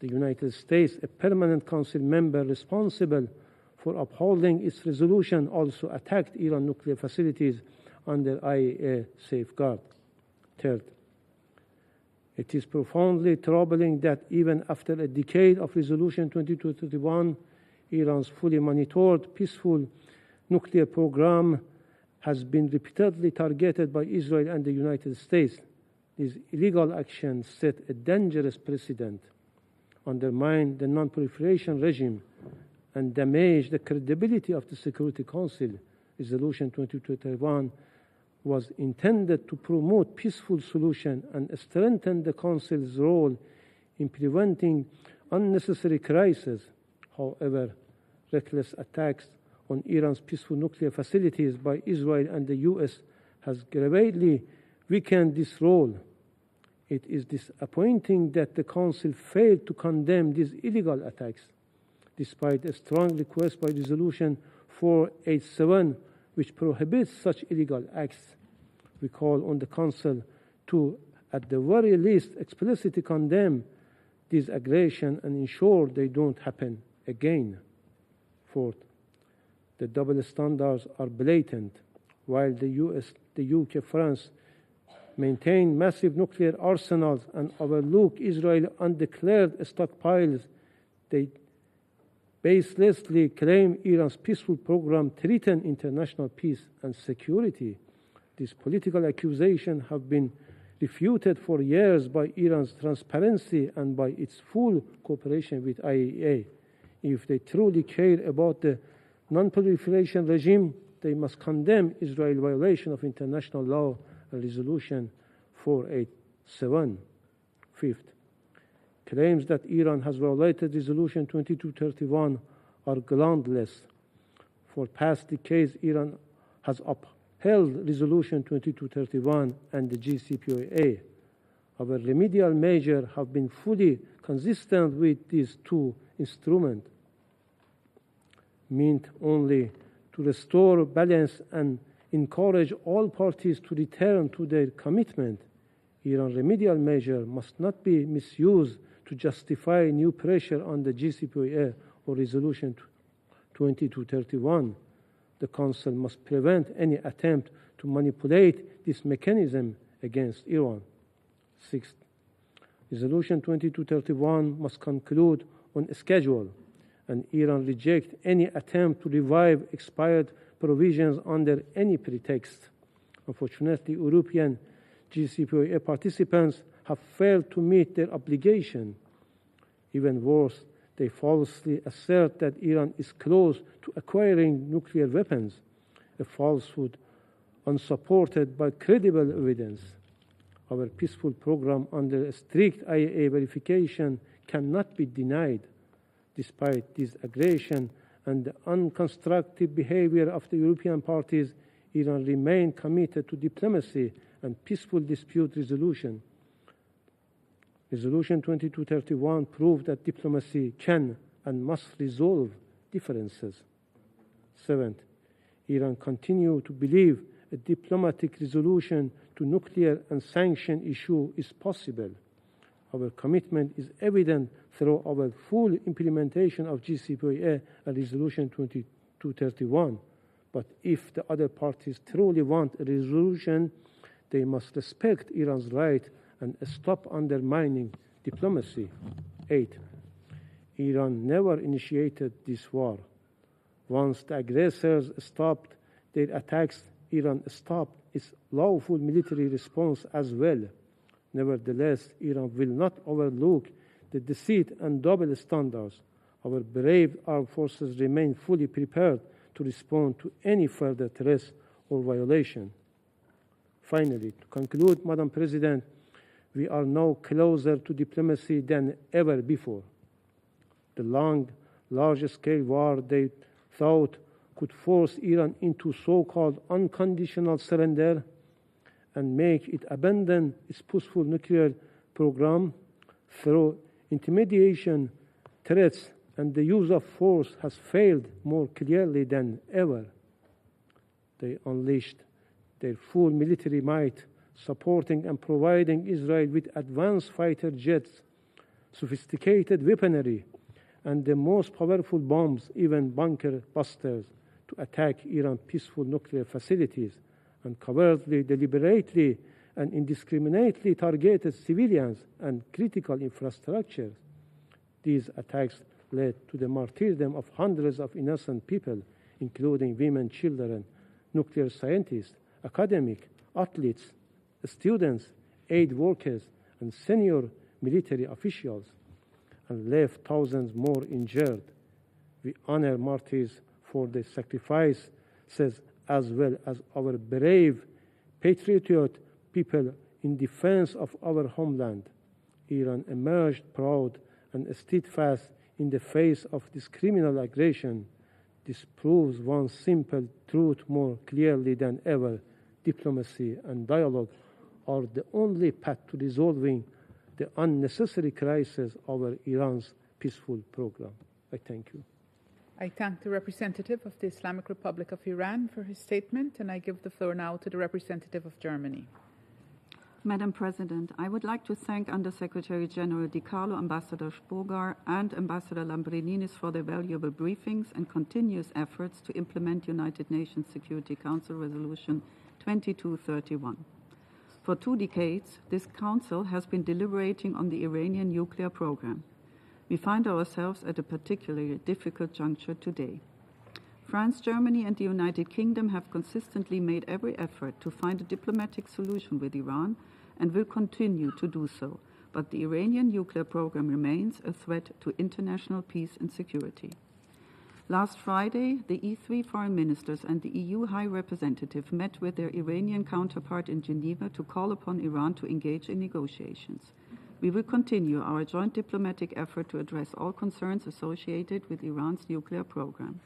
The United States, a permanent council member responsible for upholding its resolution, also attacked Iran nuclear facilities under IAEA safeguard. Third, it is profoundly troubling that even after a decade of Resolution 2231, Iran's fully monitored peaceful nuclear program has been repeatedly targeted by Israel and the United States. These illegal actions set a dangerous precedent, undermine the non-proliferation regime, and damage the credibility of the Security Council. Resolution 2231 was intended to promote peaceful solution and strengthen the Council's role in preventing unnecessary crises. However, reckless attacks on Iran's peaceful nuclear facilities by Israel and the U.S. has gravely weakened this role. It is disappointing that the Council failed to condemn these illegal attacks, despite a strong request by Resolution 487, which prohibits such illegal acts. We call on the Council to, at the very least, explicitly condemn these aggressions and ensure they don't happen again. Fourth, the double standards are blatant. While the US, the UK, France maintain massive nuclear arsenals and overlook Israel's undeclared stockpiles, they baselessly claim Iran's peaceful program threatens international peace and security. These political accusations have been refuted for years by Iran's transparency and by its full cooperation with IAEA. If they truly care about the non-proliferation regime, they must condemn Israel's violation of international law and Resolution 487. Fifth, claims that Iran has violated Resolution 2231 are groundless. For past decades, Iran has upheld Resolution 2231 and the JCPOA. Our remedial measures have been fully consistent with these two instruments, meant only to restore balance and encourage all parties to return to their commitment. Iran remedial measure must not be misused to justify new pressure on the JCPOA or Resolution 2231. The Council must prevent any attempt to manipulate this mechanism against Iran. Sixth, Resolution 2231 must conclude on a schedule, and Iran reject any attempt to revive expired provisions under any pretext. Unfortunately, European JCPOA participants have failed to meet their obligation. Even worse, they falsely assert that Iran is close to acquiring nuclear weapons, a falsehood unsupported by credible evidence. Our peaceful program under a strict IAEA verification cannot be denied. Despite this aggression and the unconstructive behavior of the European parties, Iran remained committed to diplomacy and peaceful dispute resolution. Resolution 2231 proved that diplomacy can and must resolve differences. Seventh, Iran continues to believe a diplomatic resolution to nuclear and sanction issue is possible. Our commitment is evident through our full implementation of JCPOA and Resolution 2231. But if the other parties truly want a resolution, they must respect Iran's right and stop undermining diplomacy. 8. Iran never initiated this war. Once the aggressors stopped their attacks, Iran stopped its lawful military response as well. Nevertheless, Iran will not overlook the deceit and double standards. Our brave armed forces remain fully prepared to respond to any further threats or violation. Finally, to conclude, Madam President, we are now closer to diplomacy than ever before. The long, large-scale war they thought could force Iran into so-called unconditional surrender and make it abandon its peaceful nuclear program through intimidation, threats, and the use of force has failed more clearly than ever. They unleashed their full military might, supporting and providing Israel with advanced fighter jets, sophisticated weaponry, and the most powerful bombs, even bunker busters, to attack Iran's peaceful nuclear facilities, and covertly, deliberately, and indiscriminately targeted civilians and critical infrastructures. These attacks led to the martyrdom of hundreds of innocent people, including women, children, nuclear scientists, academics, athletes, students, aid workers, and senior military officials, and left thousands more injured. We honor martyrs for their sacrifices as well as our brave, patriotic people in defense of our homeland. Iran emerged proud and steadfast in the face of this criminal aggression. This proves one simple truth more clearly than ever: diplomacy and dialogue are the only path to resolving the unnecessary crisis over Iran's peaceful program. I thank you. I thank the representative of the Islamic Republic of Iran for his statement, and I give the floor now to the representative of Germany. Madam President, I would like to thank Undersecretary General Di Carlo, Ambassador Spogar, and Ambassador Lambrininis for their valuable briefings and continuous efforts to implement United Nations Security Council Resolution 2231. For 2 decades, this Council has been deliberating on the Iranian nuclear program. We find ourselves at a particularly difficult juncture today. France, Germany, and the United Kingdom have consistently made every effort to find a diplomatic solution with Iran and will continue to do so, but the Iranian nuclear program remains a threat to international peace and security. Last Friday, the E3 foreign ministers and the EU High Representative met with their Iranian counterpart in Geneva to call upon Iran to engage in negotiations. We will continue our joint diplomatic effort to address all concerns associated with Iran's nuclear program.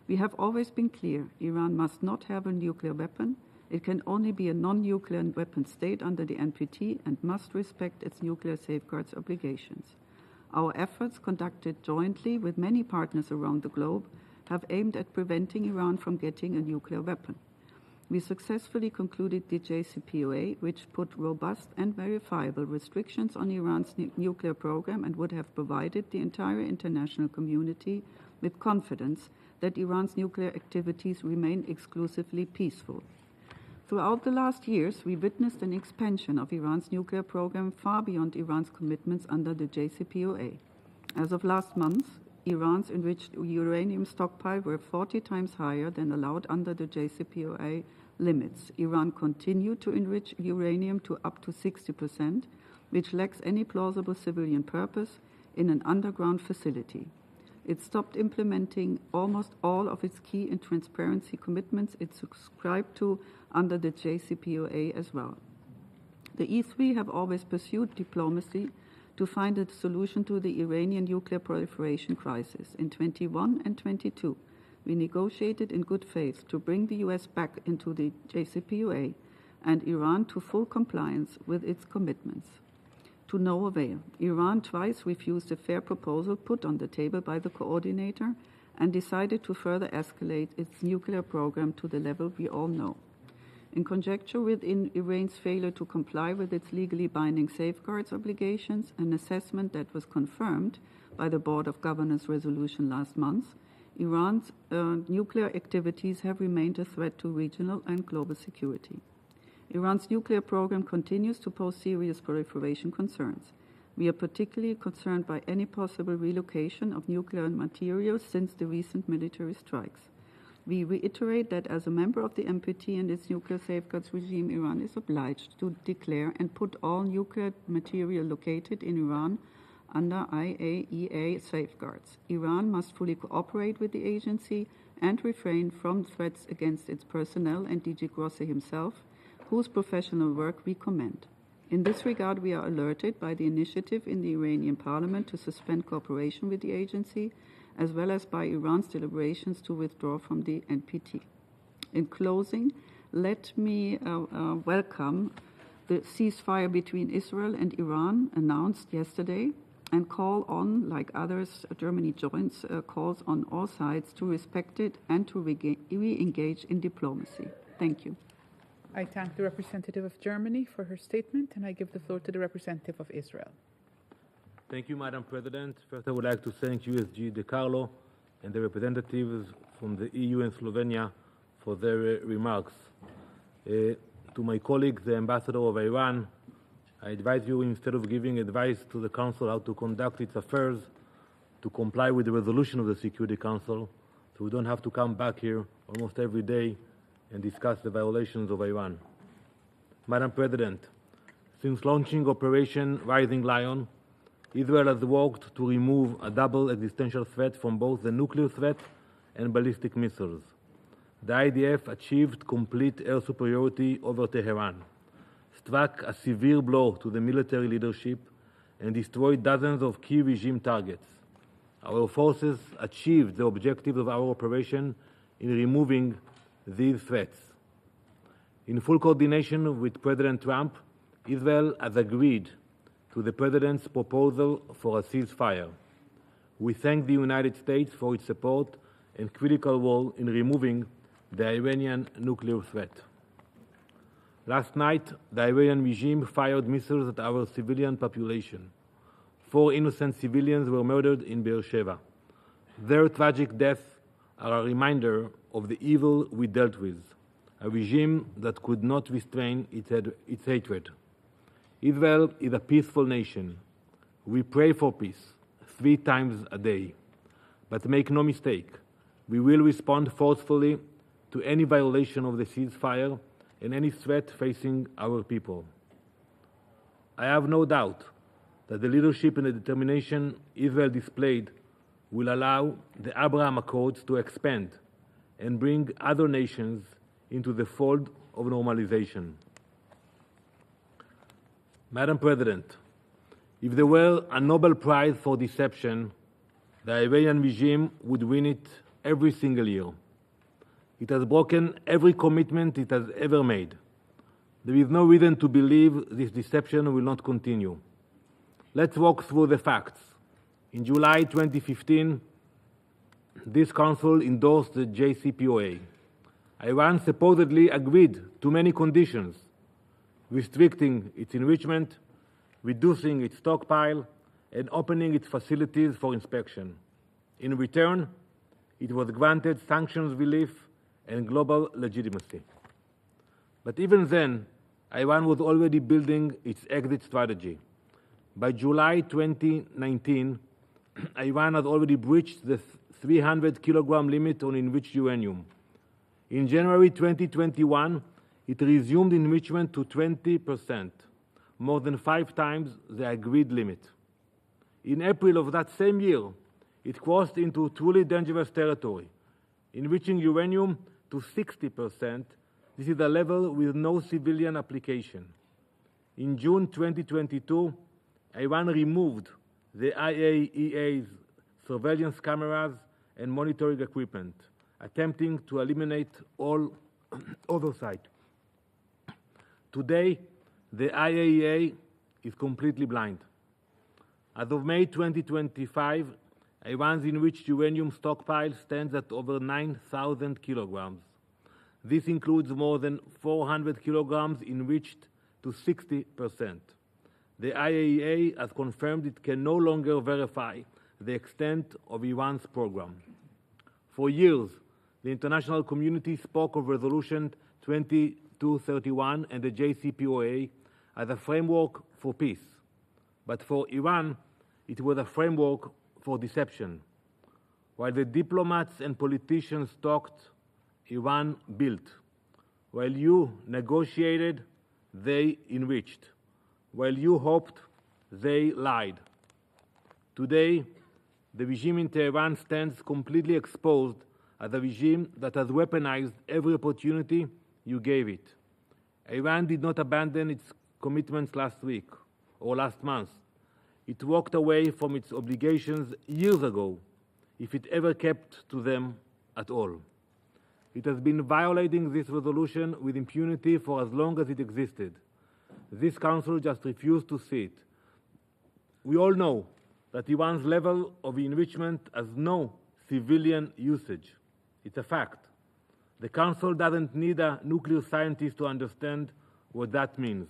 We have always been clear: Iran must not have a nuclear weapon. It can only be a non-nuclear weapon state under the NPT and must respect its nuclear safeguards obligations. Our efforts, conducted jointly with many partners around the globe, have aimed at preventing Iran from getting a nuclear weapon. We successfully concluded the JCPOA, which put robust and verifiable restrictions on Iran's nuclear program and would have provided the entire international community with confidence that Iran's nuclear activities remain exclusively peaceful. Throughout the last years, we witnessed an expansion of Iran's nuclear program far beyond Iran's commitments under the JCPOA. As of last month, Iran's enriched uranium stockpile were 40 times higher than allowed under the JCPOA limits. Iran continued to enrich uranium to up to 60%, which lacks any plausible civilian purpose, in an underground facility. It stopped implementing almost all of its key and transparency commitments it subscribed to under the JCPOA as well. The E3 have always pursued diplomacy to find a solution to the Iranian nuclear proliferation crisis. In 21 and 22, we negotiated in good faith to bring the US back into the JCPOA and Iran to full compliance with its commitments. To no avail. Iran twice refused a fair proposal put on the table by the coordinator and decided to further escalate its nuclear program to the level we all know. In conjecture with Iran's failure to comply with its legally binding safeguards obligations, an assessment that was confirmed by the Board of Governors resolution last month, Iran's nuclear activities have remained a threat to regional and global security. Iran's nuclear program continues to pose serious proliferation concerns. We are particularly concerned by any possible relocation of nuclear materials since the recent military strikes. We reiterate that as a member of the NPT and its nuclear safeguards regime, Iran is obliged to declare and put all nuclear material located in Iran under IAEA safeguards. Iran must fully cooperate with the agency and refrain from threats against its personnel and DG Grossi himself, whose professional work we commend. In this regard, we are alerted by the initiative in the Iranian parliament to suspend cooperation with the agency, as well as by Iran's deliberations to withdraw from the NPT. In closing, let me welcome the ceasefire between Israel and Iran announced yesterday and call on, like others, Germany joins calls on all sides to respect it and to re-engage in diplomacy. Thank you. I thank the representative of Germany for her statement, and I give the floor to the representative of Israel. Thank you, Madam President. First, I would like to thank USG De Carlo and the representatives from the EU and Slovenia for their remarks. To my colleague, the ambassador of Iran, I advise you, instead of giving advice to the Council how to conduct its affairs, to comply with the resolution of the Security Council, so we don't have to come back here almost every day and discuss the violations of Iran. Madam President, since launching Operation Rising Lion, Israel has worked to remove a double existential threat from both the nuclear threat and ballistic missiles. The IDF achieved complete air superiority over Tehran, struck a severe blow to the military leadership, and destroyed dozens of key regime targets. Our forces achieved the objectives of our operation in removing these threats. In full coordination with President Trump, Israel has agreed to the President's proposal for a ceasefire. We thank the United States for its support and critical role in removing the Iranian nuclear threat. Last night, the Iranian regime fired missiles at our civilian population. 4 innocent civilians were murdered in Beersheba. Their tragic deaths are a reminder of the evil we dealt with, a regime that could not restrain its hatred. Israel is a peaceful nation. We pray for peace 3 times a day. But make no mistake, we will respond forcefully to any violation of the ceasefire and any threat facing our people. I have no doubt that the leadership and the determination Israel displayed will allow the Abraham Accords to expand and bring other nations into the fold of normalization. Madam President, if there were a Nobel Prize for deception, the Iranian regime would win it every single year. It has broken every commitment it has ever made. There is no reason to believe this deception will not continue. Let's walk through the facts. In July 2015, this Council endorsed the JCPOA. Iran supposedly agreed to many conditions, restricting its enrichment, reducing its stockpile, and opening its facilities for inspection. In return, it was granted sanctions relief and global legitimacy. But even then, Iran was already building its exit strategy. By July 2019, Iran had already breached the 300-kilogram limit on enriched uranium. In January 2021, it resumed enrichment to 20%, more than 5 times the agreed limit. In April of that same year, it crossed into truly dangerous territory, enriching uranium to 60%. This is a level with no civilian application. In June 2022, Iran removed the IAEA's surveillance cameras and monitoring equipment, attempting to eliminate all oversight. Today, the IAEA is completely blind. As of May 2025, Iran's enriched uranium stockpile stands at over 9,000 kilograms. This includes more than 400 kilograms enriched to 60%. The IAEA has confirmed it can no longer verify the extent of Iran's program. For years, the international community spoke of Resolution 2231 and the JCPOA as a framework for peace. But for Iran, it was a framework for deception. While the diplomats and politicians talked Iran built. While you negotiated, they enriched. While you hoped, they lied. Today, the regime in Tehran stands completely exposed as a regime that has weaponized every opportunity you gave it. Iran did not abandon its commitments last week or last month. It walked away from its obligations years ago, if it ever kept to them at all. It has been violating this resolution with impunity for as long as it existed. This Council just refused to see it. We all know that Iran's level of enrichment has no civilian usage. It's a fact. The Council doesn't need a nuclear scientist to understand what that means.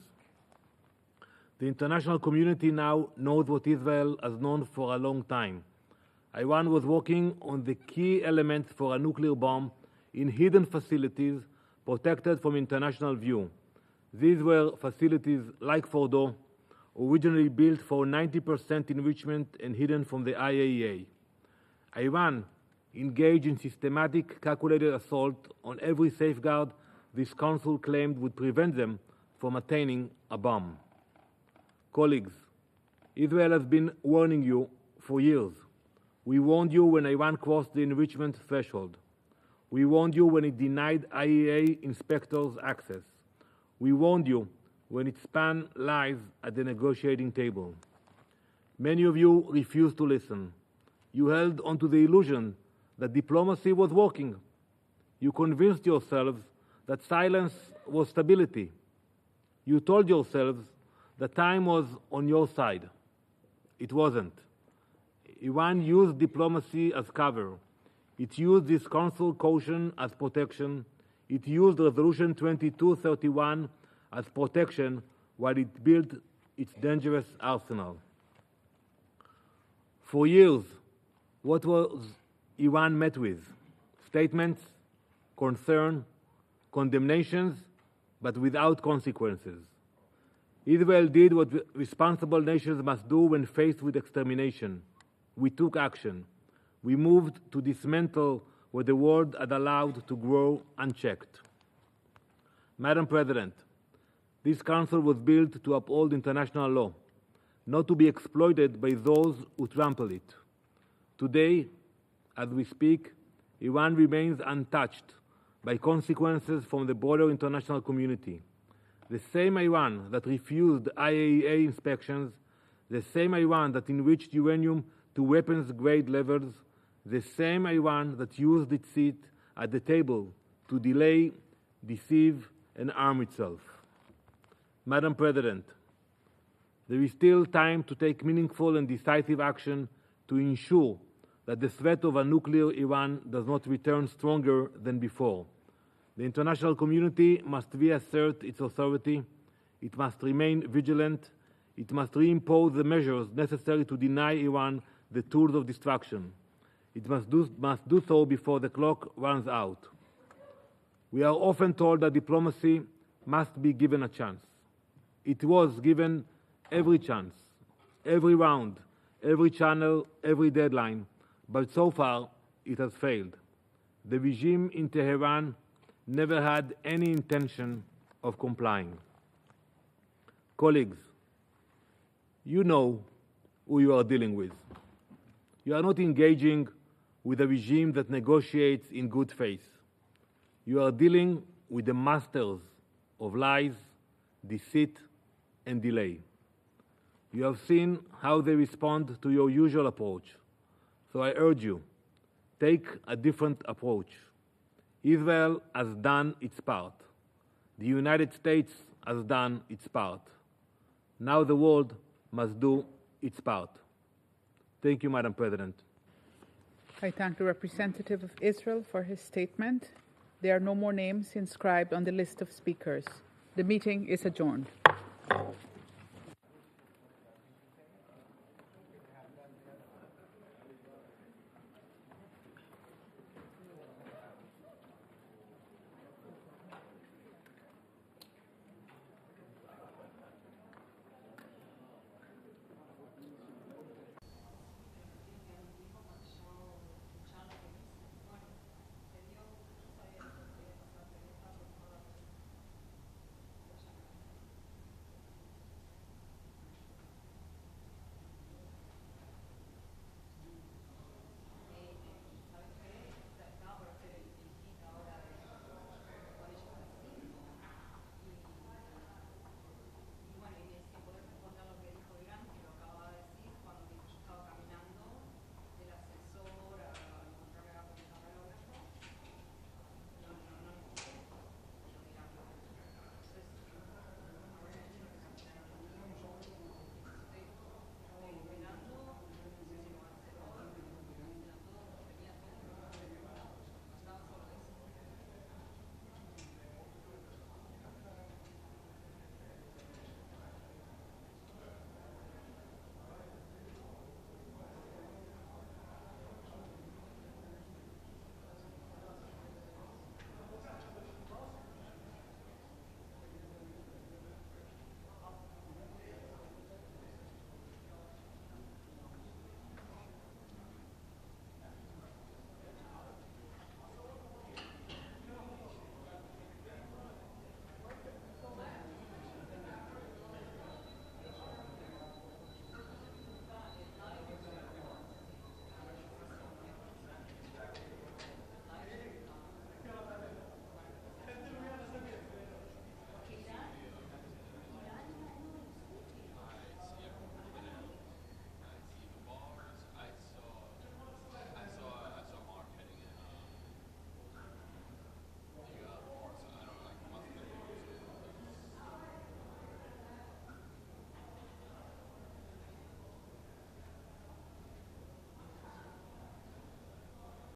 The international community now knows what Israel has known for a long time. Iran was working on the key elements for a nuclear bomb in hidden facilities protected from international view. These were facilities like Fordo, originally built for 90% enrichment and hidden from the IAEA. Iran engaged in systematic, calculated assault on every safeguard this Council claimed would prevent them from attaining a bomb. Colleagues, Israel has been warning you for years. We warned you when Iran crossed the enrichment threshold. We warned you when it denied IAEA inspectors access. We warned you when it spanned lies at the negotiating table. Many of you refused to listen. You held onto the illusion that diplomacy was working. You convinced yourselves that silence was stability. You told yourselves that time was on your side. It wasn't. Iran used diplomacy as cover. It used this Council caution as protection. It used Resolution 2231 as protection while it built its dangerous arsenal. For years, what was Iran met with? Statements, concern, condemnations, but without consequences. Israel did what responsible nations must do when faced with extermination. We took action. We moved to dismantle what the world had allowed to grow unchecked. Madam President, this Council was built to uphold international law, not to be exploited by those who trample it. Today, as we speak, Iran remains untouched by consequences from the broader international community. The same Iran that refused IAEA inspections, the same Iran that enriched uranium to weapons-grade levels, the same Iran that used its seat at the table to delay, deceive, and arm itself. Madam President, there is still time to take meaningful and decisive action to ensure that the threat of a nuclear Iran does not return stronger than before. The international community must reassert its authority. It must remain vigilant. It must reimpose the measures necessary to deny Iran the tools of destruction. It must do so before the clock runs out. We are often told that diplomacy must be given a chance. It was given every chance, every round, every channel, every deadline, but so far it has failed. The regime in Tehran never had any intention of complying. Colleagues, you know who you are dealing with. You are not engaging with a regime that negotiates in good faith. You are dealing with the masters of lies, deceit, and delay. You have seen how they respond to your usual approach. So I urge you, take a different approach. Israel has done its part. The United States has done its part. Now the world must do its part. Thank you, Madam President. I thank the representative of Israel for his statement. There are no more names inscribed on the list of speakers. The meeting is adjourned.